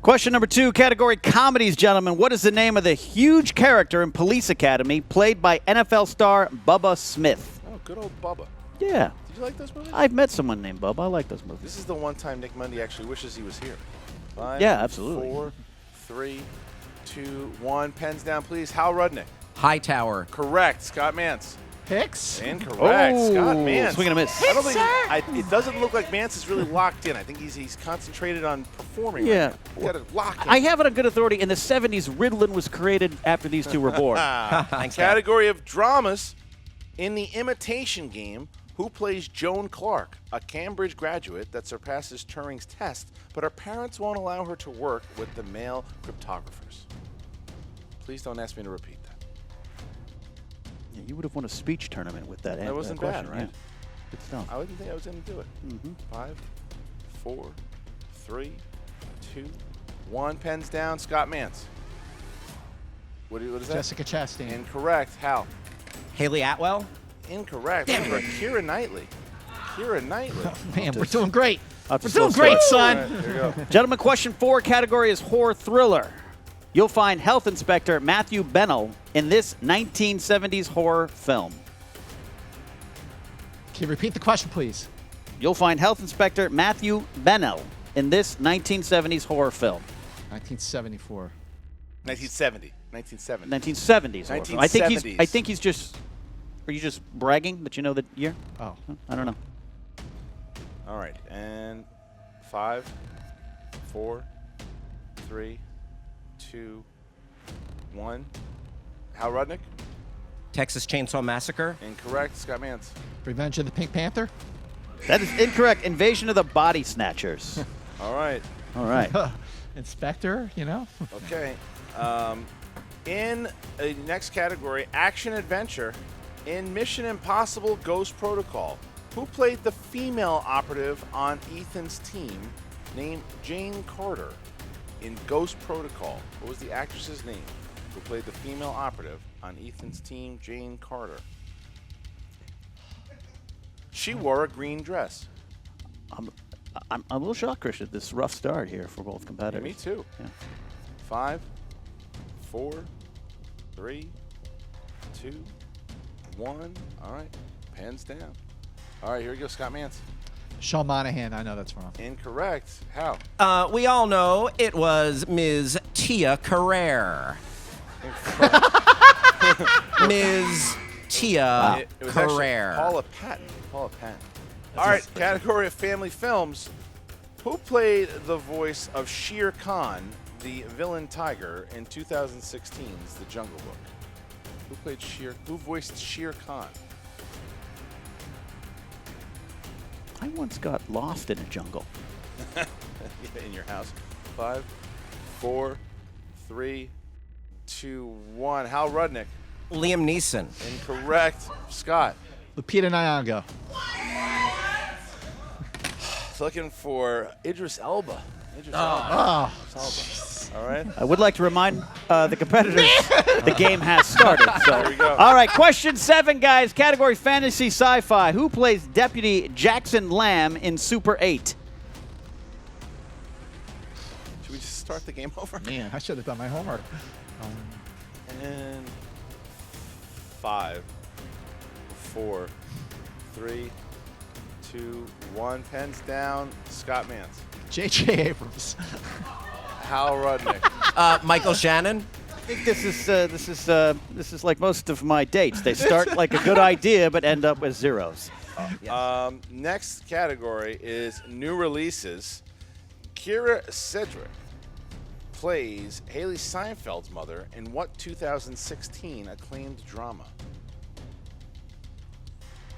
Question number 2, category comedies, gentlemen. What is the name of the huge character in Police Academy played by NFL star Bubba Smith? Oh, good old Bubba. Yeah. Did you like those movies? I've met someone named Bubba. I like those movies. This is the one time Nick Mundy actually wishes he was here. 5, Yeah, absolutely. 4, 3, 2, 1. Pens down, please. Hal Rudnick. Hightower. Correct. Scott Mantz. Hicks? Incorrect. Oh, Scott Mantz. swing and a miss. I don't think it doesn't look like Mantz is really locked in. I think he's concentrated on performing. Yeah. Right now. You got to lock in. I have it on good authority. In the 70s, Ritalin was created after these two were born. Thanks, Dad. Category of dramas. In The Imitation Game, who plays Joan Clark, a Cambridge graduate that surpasses Turing's test, but her parents won't allow her to work with the male cryptographers? Please don't ask me to repeat that. Yeah, you would have won a speech tournament with that. That wasn't bad, question. right? Yeah. Good stuff. I wouldn't think I was going to do it. 5, 4, 3, 2, 1. Pens down. Scott Mantz. What is that? Jessica Chastain. Incorrect. Hal. Haley Atwell. Incorrect. Remember, Keira Knightley. Keira Knightley. Man, we're doing great. That's We're a slow doing great, start. son. All right, here we go. Gentlemen, question 4 category is horror thriller. You'll find Health Inspector Matthew Bennell in this 1970s horror film. Can you repeat the question, please? You'll find Health Inspector Matthew Bennell in this 1970s horror film. 1974. 1970. 1970. 1970s. horror film. 1970s. I think he's just. Are you just bragging that you know the year? Oh. I don't know. All right, and 5, 4, 3, 2, 1. Hal Rudnick? Texas Chainsaw Massacre. Incorrect. Scott Mantz. Revenge of the Pink Panther? That is incorrect. Invasion of the Body Snatchers. All right. All right. Inspector, you know? Okay. In the next category, action adventure, in Mission Impossible Ghost Protocol, who played the female operative on Ethan's team named Jane Carter in Ghost Protocol? What was the actress's name who played the female operative on Ethan's team, Jane Carter? She wore a green dress. I'm a little shocked, Chris, at this rough start here for both competitors. Me too. Yeah. 5, 4, 3, 2, 1. All right. Pens down. All right, here we go. Scott Mantz. Sean Monahan. I know that's wrong. Incorrect. How? We all know it was Ms. Tia Carrere. Ms. Tia It was actually Carrere. Paula Patton. Paula Patton. All right, category of family films. Who played the voice of Shir Khan, the villain tiger, in 2016's The Jungle Book? Who voiced Shir Khan? I once got lost in a jungle. In your house. 5, 4, 3, 2, 1. Hal Rudnick. Liam Neeson. Incorrect. Scott. Lupita Nyong'o. Looking for Idris Elba. Oh. All right. I would like to remind the competitors the game has started. So. There we go. All right, question 7, guys. Category fantasy sci-fi. Who plays Deputy Jackson Lamb in Super 8? Should we just start the game over? Man, I should have done my homework. And 5, 4, 3, 2, 1. Pens down. Scott Mantz. J.J. Abrams. Hal Rudnick. Michael Shannon. I think this is like most of my dates. They start like a good idea but end up with zeros. Yes. Next category is new releases. Kira Cedric plays Haley Seinfeld's mother in what 2016 acclaimed drama?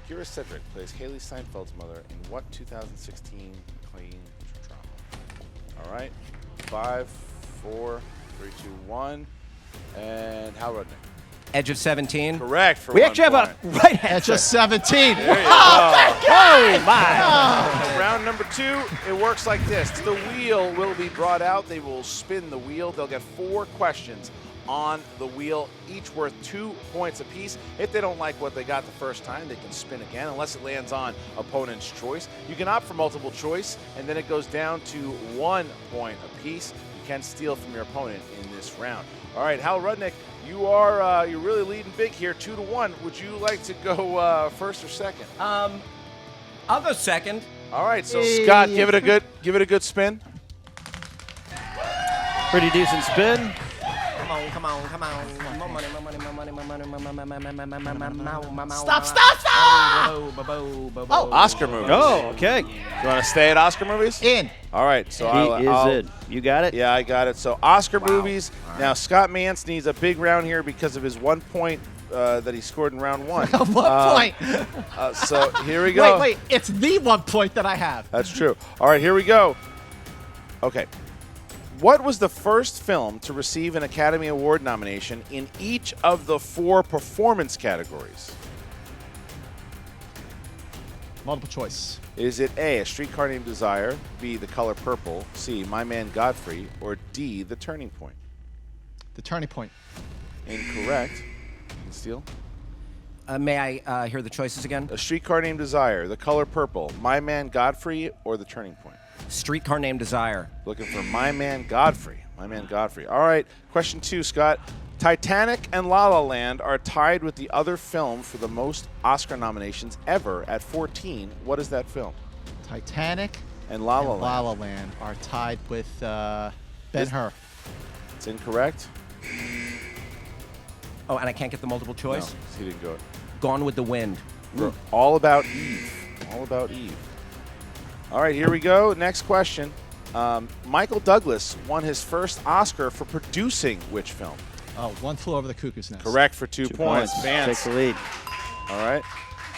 Kira Cedric plays Haley Seinfeld's mother in what 2016 acclaimed drama? All right. 5, 4, 3, 2, 1. And Hal Rudnick. Edge of 17. Correct. For We one actually have point. a right Edge answer. of 17. There you go. Oh, my. Round number 2, it works like this. The wheel will be brought out. They will spin the wheel. They'll get 4 questions on the wheel, each worth 2 points apiece. If they don't like what they got the first time, they can spin again unless it lands on opponent's choice. You can opt for multiple choice, and then it goes down to 1 point apiece. You can steal from your opponent in this round. All right, Hal Rudnick, you're really leading big here, 2-1. Would you like to go first or second? I'll go second. All right, so Scott, give it a good spin. Pretty decent spin. Come on. More money. Stop! Oh, Oscar movies. Oh, okay. You want to stay at Oscar movies? In. All right, so He is in. You got it? Yeah, I got it. So Oscar movies. Now Scott Mantz needs a big round here because of his 1 point that he scored in round 1. 1 point. So here we go. Wait. It's the 1 point that I have. That's true. All right, here we go. Okay. What was the first film to receive an Academy Award nomination in each of the 4 performance categories? Multiple choice. Is it A, A Streetcar Named Desire, B, The Color Purple, C, My Man Godfrey, or D, The Turning Point? The Turning Point. Incorrect. You can steal. May I hear the choices again? A Streetcar Named Desire, The Color Purple, My Man Godfrey, or The Turning Point? Streetcar Named Desire. Looking for My Man Godfrey. My Man Godfrey. All right, question 2, Scott. Titanic and La La Land are tied with the other film for the most Oscar nominations ever at 14. What is that film? Titanic and La La La La Land are tied with Ben-Hur. It's incorrect. Oh, and I can't get the multiple choice? No, he didn't go. Gone with the Wind. All About Eve. All About Eve. All right, here we go. Next question. Michael Douglas won his first Oscar for producing which film? Oh, One Flew Over the Cuckoo's Nest. Correct for 2 points. Vance. Takes the lead. All right.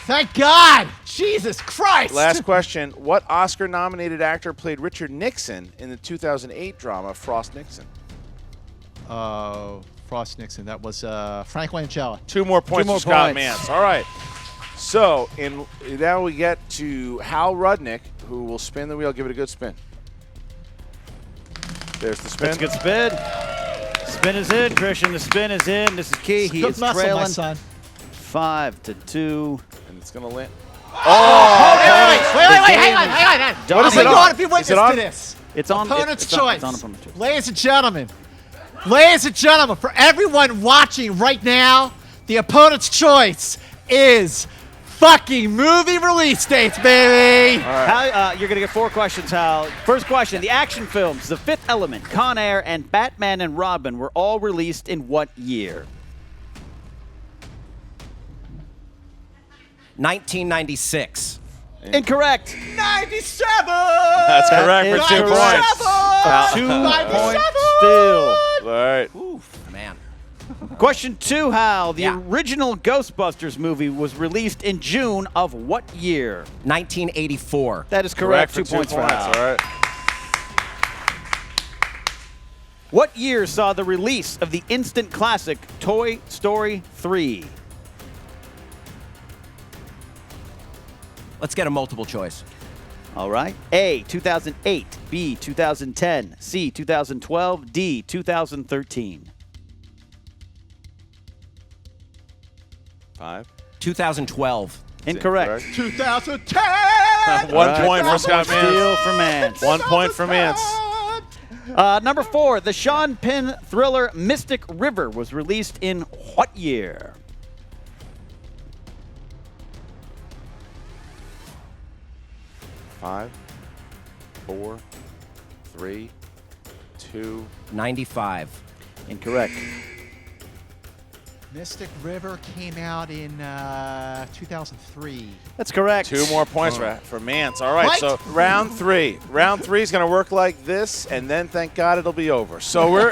Thank God! Jesus Christ! Last question. What Oscar-nominated actor played Richard Nixon in the 2008 drama Frost Nixon? Frost Nixon. That was Frank Langella. 2 more points more for Scott points. Mantz. All right. So now we get to Hal Rudnick, who will spin the wheel. Give it a good spin. There's the spin. That's a good spin. Spin is in, Christian. The spin is in. This is key. He is muscle, trailing my son. 5-2. And it's going to land. Wait, hang on. What is it Hang on? on if you witness Is it on? to this. It's on. Opponent's it's on- choice. It's on opponent's choice. Ladies and gentlemen, for everyone watching right now, the opponent's choice is fucking movie release dates, baby. Hal, you're going to get 4 questions, Hal. First question. The action films The Fifth Element, Con Air, and Batman and Robin were all released in what year? 1996. Incorrect. 97. That's correct for 2 points. 2 97. points still. All right. Man. Question 2, Hal. The Yeah. original Ghostbusters movie was released in June of what year? 1984. That is correct. for 2 points for Hal. All right. What year saw the release of the instant classic Toy Story 3? Let's get a multiple choice. All right. A, 2008. B, 2010. C, 2012. D, 2013. 5. 2012. Incorrect. 2010. 1 point for Scott Mantz. Steal for Mantz. 1 point for Mantz. Number 4, the Sean Penn thriller Mystic River was released in what year? Five, 4, 3, 2. 95. Incorrect. Mystic River came out in 2003. That's correct. 2 more points for Mantz. All right, What? so round 3. Round 3 is going to work like this, and then thank God it'll be over. So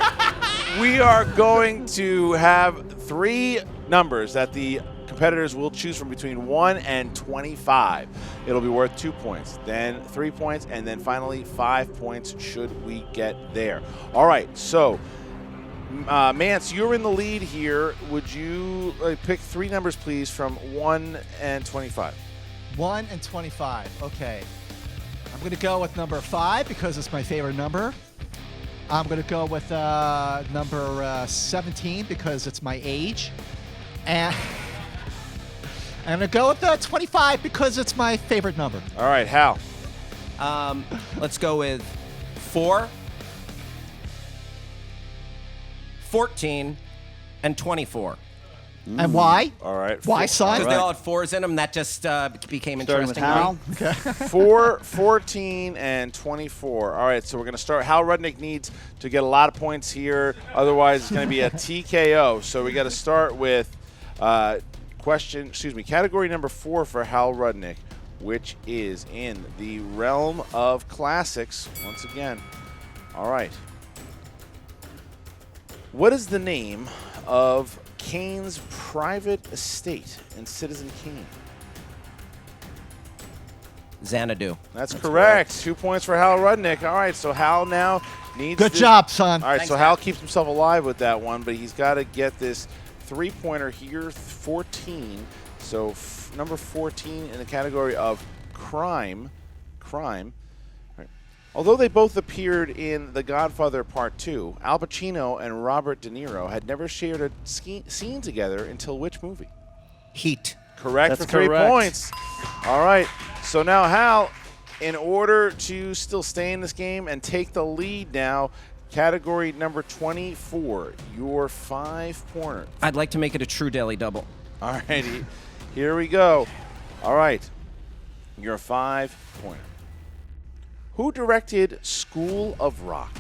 we are going to have 3 numbers that the competitors will choose from between 1 and 25. It'll be worth 2 points, then 3 points, and then finally 5 points should we get there. All right, so Mantz, you're in the lead here. Would you pick 3 numbers, please, from 1 and 25? 1 and 25. Okay. I'm going to go with number 5 because it's my favorite number. I'm going to go with number 17 because it's my age. And I'm going to go with 25 because it's my favorite number. All right, Hal. Let's go with 4, 14, and 24. And why? All right. Why, son? Because they all had 4s in them. That just became Starting with interesting. Hal. 4, 14, and 24. All right, so we're going to start. Hal Rudnick needs to get a lot of points here. Otherwise, it's going to be a TKO. So we got to start with category number 4 for Hal Rudnick, which is in the realm of classics once again. All right. What is the name of Kane's private estate in Citizen Kane? Xanadu. That's correct. 2 points for Hal Rudnick. All right, so Hal now needs Good job, son. All right, Thanks, so Hal. Hal keeps himself alive with that one, but he's got to get this 3-pointer here, 14. So number 14 in the category of crime. Right. Although they both appeared in The Godfather Part 2, Al Pacino and Robert De Niro had never shared a scene together until which movie? Heat. Correct That's for 3 correct. points. All right. So now, Hal, in order to still stay in this game and take the lead now, category number 24, your 5-pointer. I'd like to make it a true daily double. All righty. Here we go. All right. Your 5-pointer. Who directed School of Rock?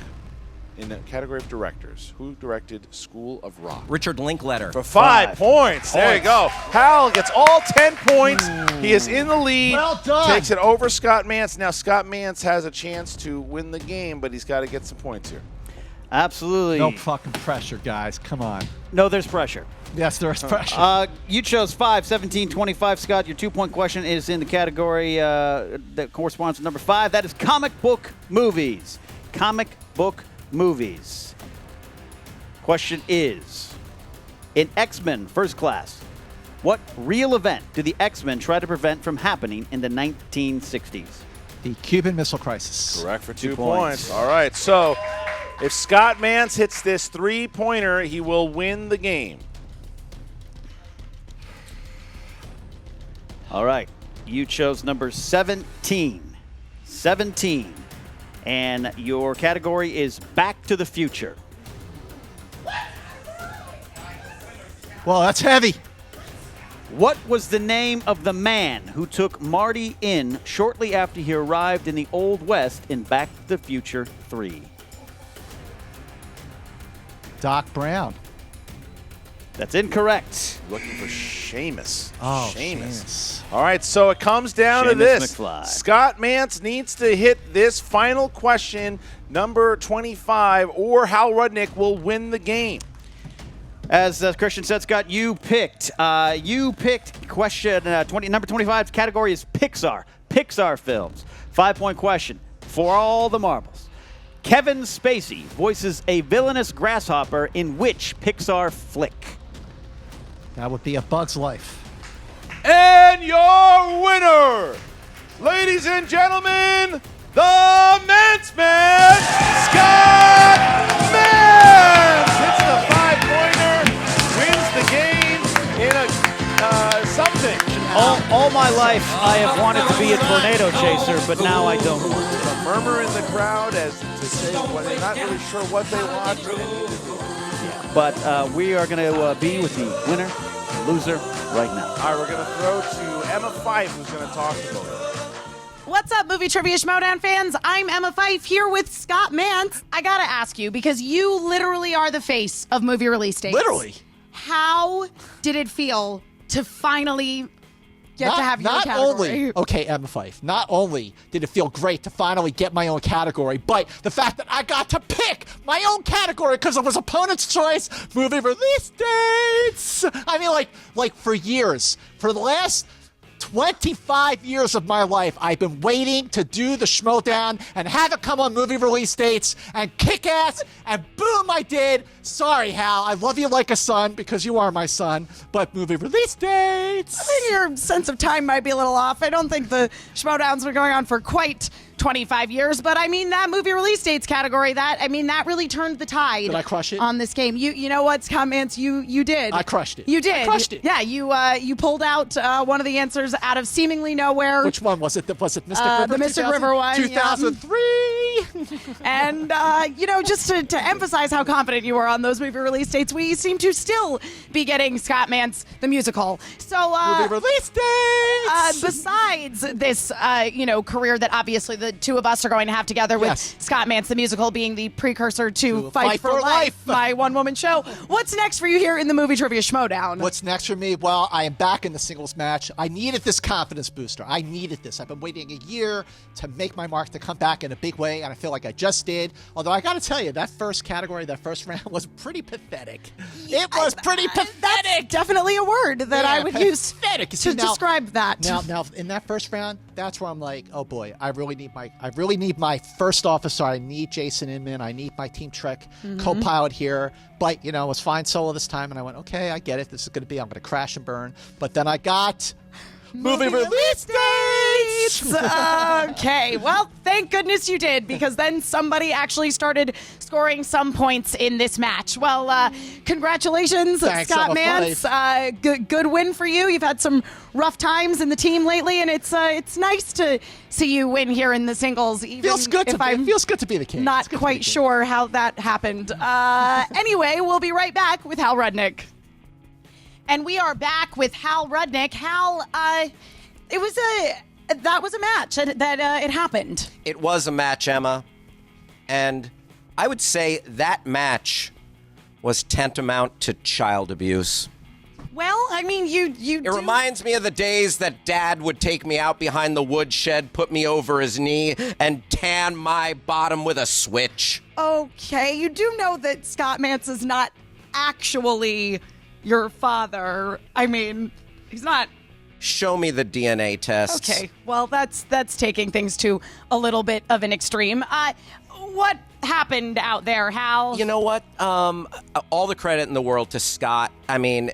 In the category of directors, who directed School of Rock? Richard Linklater. For 5 points. There you go. Hal gets all 10 points. He is in the lead. Well done. Takes it over Scott Mantz. Now, Scott Mantz has a chance to win the game, but he's got to get some points here. Absolutely. No fucking pressure, guys. Come on. No, there's pressure. Yes, there's pressure. You chose 5, 17, 25. Scott, your 2-point question is in the category that corresponds to number 5. That is comic book movies. Comic book movies. Question is, in X-Men First Class, what real event did the X-Men try to prevent from happening in the 1960s? The Cuban Missile Crisis. Correct for 2 2 points. points. All right, so if Scott Mantz hits this 3-pointer, he will win the game. All right. You chose number 17. 17. And your category is Back to the Future. Well, that's heavy. What was the name of the man who took Marty in shortly after he arrived in the Old West in Back to the Future 3? Doc Brown. That's incorrect. Looking for Seamus. Oh, Seamus. All right, so it comes down to Seamus this. McFly. Scott Mantz needs to hit this final question, number 25, or Hal Rudnick will win the game. As Christian said, Scott, you picked question number 25. Category is Pixar. Pixar films. 5-point question for all the marbles. Kevin Spacey voices a villainous grasshopper in which Pixar flick? That would be A Bug's Life. And your winner, ladies and gentlemen, the Mantz Man, Scott Mantz! Hits the 5-pointer, wins the game in a something. All my life, I have wanted to be a tornado chaser, but now I don't. A murmur in the crowd as to say well, they're not really sure what they want. But we are going to be with the winner, loser, right now. All right, we're going to throw to Emma Fife, who's going to talk about it. What's up, Movie Trivia Schmoedown fans? I'm Emma Fife here with Scott Mantz. I gotta ask you, because you literally are the face of movie release dates. Literally. How did it feel to finally get to have your category? Okay, Emma Fife, not only did it feel great to finally get my own category, but the fact that I got to pick my own category because it was opponent's choice, movie release dates. I mean, like for years, for the last 25 years of my life, I've been waiting to do the Schmoedown and have it come on movie release dates and kick ass, and boom, I did. Sorry, Hal. I love you like a son because you are my son, but movie release dates. I think your sense of time might be a little off. I don't think the Schmoedowns were going on for quite 25 years, but I mean that movie release dates category, that really turned the tide. Did I crush it on this game? You know what, Scott Mantz, you did. I crushed it. You did. I crushed it. Yeah, you pulled out one of the answers out of seemingly nowhere. Which one was it? Was it Mystic River? The Mystic River one. 2003. And just to emphasize how confident you were on those movie release dates, we seem to still be getting Scott Mantz the musical. So movie release dates. Besides this career that obviously the two of us are going to have together with Scott Mantz the musical being the precursor to Fight for Life, my one-woman show. What's next for you here in the Movie Trivia Schmoedown? What's next for me? Well, I am back in the singles match. I needed this confidence booster. I needed this. I've been waiting a year to make my mark, to come back in a big way, and I feel like I just did. Although I got to tell you, that first category, that first round was pretty pathetic. It was pretty pathetic. That's definitely a word that I would use pathetic. to describe that. Now, in that first round, that's where I'm like, oh boy, I really need my first officer. I need Jason Inman. I need my Team Trek co-pilot here. But, it was fine solo this time, and I went, okay, I get it. This is going to be, I'm going to crash and burn. But then I got movie release dates. Beats. Okay, well, thank goodness you did, because then somebody actually started scoring some points in this match. Well, congratulations, Thanks, Scott I'm a Mantz. Good win for you. You've had some rough times in the team lately, and it's nice to see you win here in the singles. Even Feels good if I'm it feels good to be the king. not quite sure how that happened. Anyway, we'll be right back with Hal Rudnick. And we are back with Hal Rudnick. Hal, that was a match that it happened. It was a match, Emma. And I would say that match was tantamount to child abuse. Well, I mean, It reminds me of the days that Dad would take me out behind the woodshed, put me over his knee, and tan my bottom with a switch. Okay, you do know that Scott Mantz is not actually your father. I mean, he's not. Show me the DNA tests. Okay, well, that's taking things to a little bit of an extreme. What happened out there, Hal? You know what? All the credit in the world to Scott. I mean,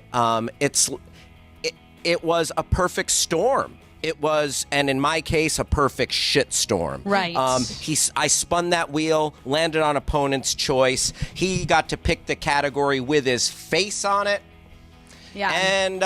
it was a perfect storm. It was, and in my case, a perfect shit storm. Right. I spun that wheel, landed on opponent's choice. He got to pick the category with his face on it. Yeah. And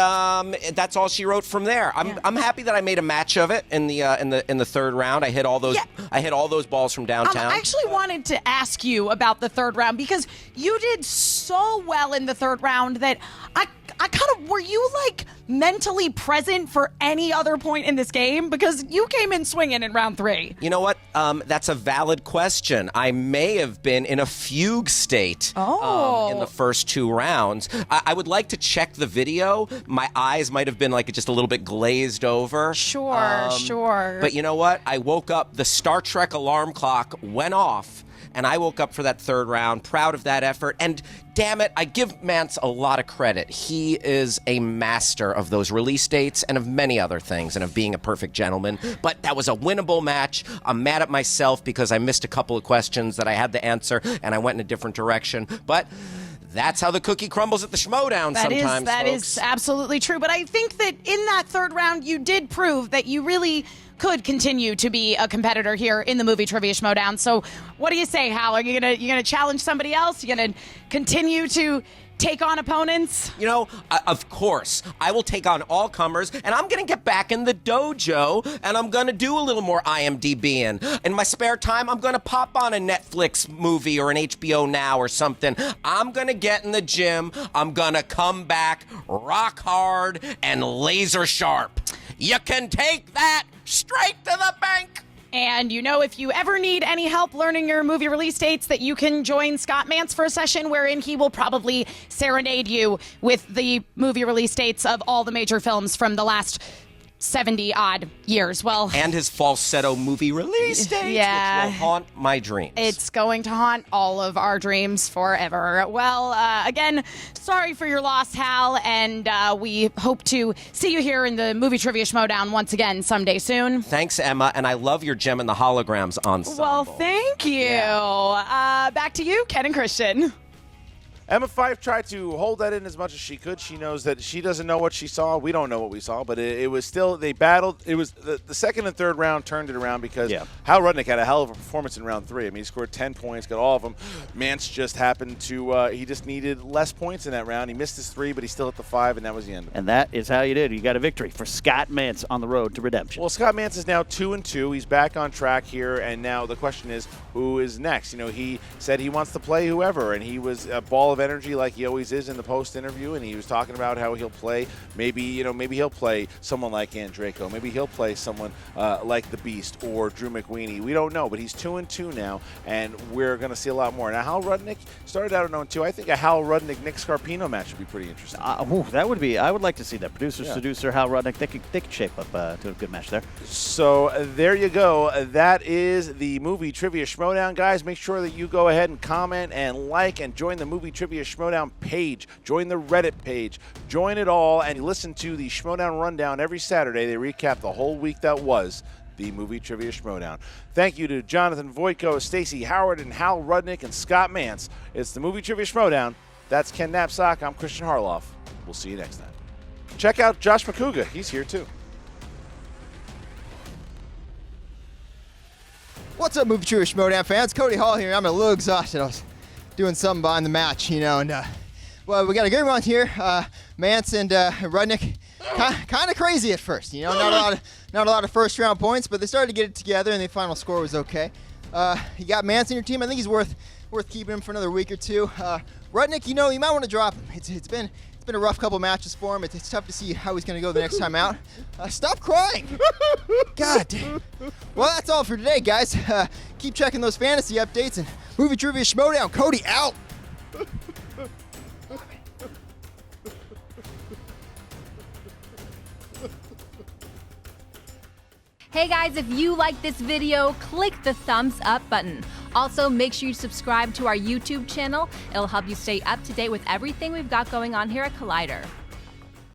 that's all she wrote from there. I'm happy that I made a match of it in the third round. I hit all those balls from downtown. I actually wanted to ask you about the third round, because you did so well in the third round that I kind of, were you like mentally present for any other point in this game? Because you came in swinging in round 3. You know what? That's a valid question. I may have been in a fugue state in the first 2 rounds. I would like to check the video. My eyes might have been like just a little bit glazed over. Sure. But you know what? I woke up, the Star Trek alarm clock went off, and I woke up for that third round, proud of that effort. And damn it, I give Mantz a lot of credit. He is a master of those release dates and of many other things, and of being a perfect gentleman. But that was a winnable match. I'm mad at myself because I missed a couple of questions that I had to answer, and I went in a different direction. But that's how the cookie crumbles at the Schmoedown sometimes, That folks. is absolutely true. But I think that in that third round, you did prove that you really could continue to be a competitor here in the Movie Trivia Schmoedown. So what do you say, Hal? Are you gonna challenge somebody else? You gonna continue to take on opponents? You know, of course, I will take on all comers, and I'm going to get back in the dojo, and I'm going to do a little more IMDbing. In my spare time, I'm going to pop on a Netflix movie or an HBO Now or something. I'm going to get in the gym. I'm going to come back rock hard and laser sharp. You can take that straight to the bank. And if you ever need any help learning your movie release dates, that you can join Scott Mantz for a session wherein he will probably serenade you with the movie release dates of all the major films from the last 70-odd years. Well, and his falsetto movie release date, which will haunt my dreams. It's going to haunt all of our dreams forever. Well, again, sorry for your loss, Hal, and we hope to see you here in the Movie Trivia Schmoedown once again someday soon. Thanks, Emma, and I love your Gem and the Holograms ensemble. Well, thank you. Yeah. Back to you, Ken and Christian. Emma Fyfe tried to hold that in as much as she could. She knows that she doesn't know what she saw. We don't know what we saw, but it was still, they battled. It was the second and third round turned it around because Hal Rudnick had a hell of a performance in round 3. I mean, he scored 10 points, got all of them. Mantz just happened to, he just needed less points in that round. He missed his 3, but he still hit the 5, and that was the end of it. And that is how you did. You got a victory for Scott Mantz on the road to redemption. Well, Scott Mantz is now 2-2. He's back on track here, and now the question is, who is next? He said he wants to play whoever, and he was a ball of energy like he always is in the post interview, and he was talking about how he'll play. Maybe he'll play someone like Andraco. Maybe he'll play someone like the Beast or Drew McWeeny. We don't know, but he's 2-2 now, and we're going to see a lot more. Now, Hal Rudnick started out at 0-2. I think a Hal Rudnick-Nick Scarpino match would be pretty interesting. That would be. I would like to see that. Producer, Hal Rudnick. They could shape up to a good match there. So there you go. That is the Movie Trivia Schmoedown, guys. Make sure that you go ahead and comment and like and join the Movie Trivia Schmoedown page. Join the Reddit page. Join it all and listen to the Schmoedown Rundown every Saturday. They recap the whole week that was the Movie Trivia Schmoedown. Thank you to Jonathan Voytko, Stacy Howard, and Hal Rudnick and Scott Mantz. It's the Movie Trivia Schmoedown. That's Ken Knapsack. I'm Christian Harloff. We'll see you next time. Check out Josh McCouga. He's here too. What's up, Movie Trivia Schmoedown fans? Cody Hall here. I'm a little exhausted. I was doing something behind the match, you know, and well, we got a good one here. Mantz and Rudnick, kind of crazy at first, you know, not a lot of first round points, but they started to get it together, and the final score was okay. You got Mantz in your team. I think he's worth keeping him for another week or two. Rudnick, you know, you might want to drop him. It's been a rough couple matches for him. It's tough to see how he's going to go the next time out. Stop crying. God damn. Well, that's all for today, guys. Keep checking those fantasy updates and Movie Trivia Schmoedown. Cody out. Hey guys, if you like this video, click the thumbs up button. Also, make sure you subscribe to our YouTube channel. It'll help you stay up to date with everything we've got going on here at Collider.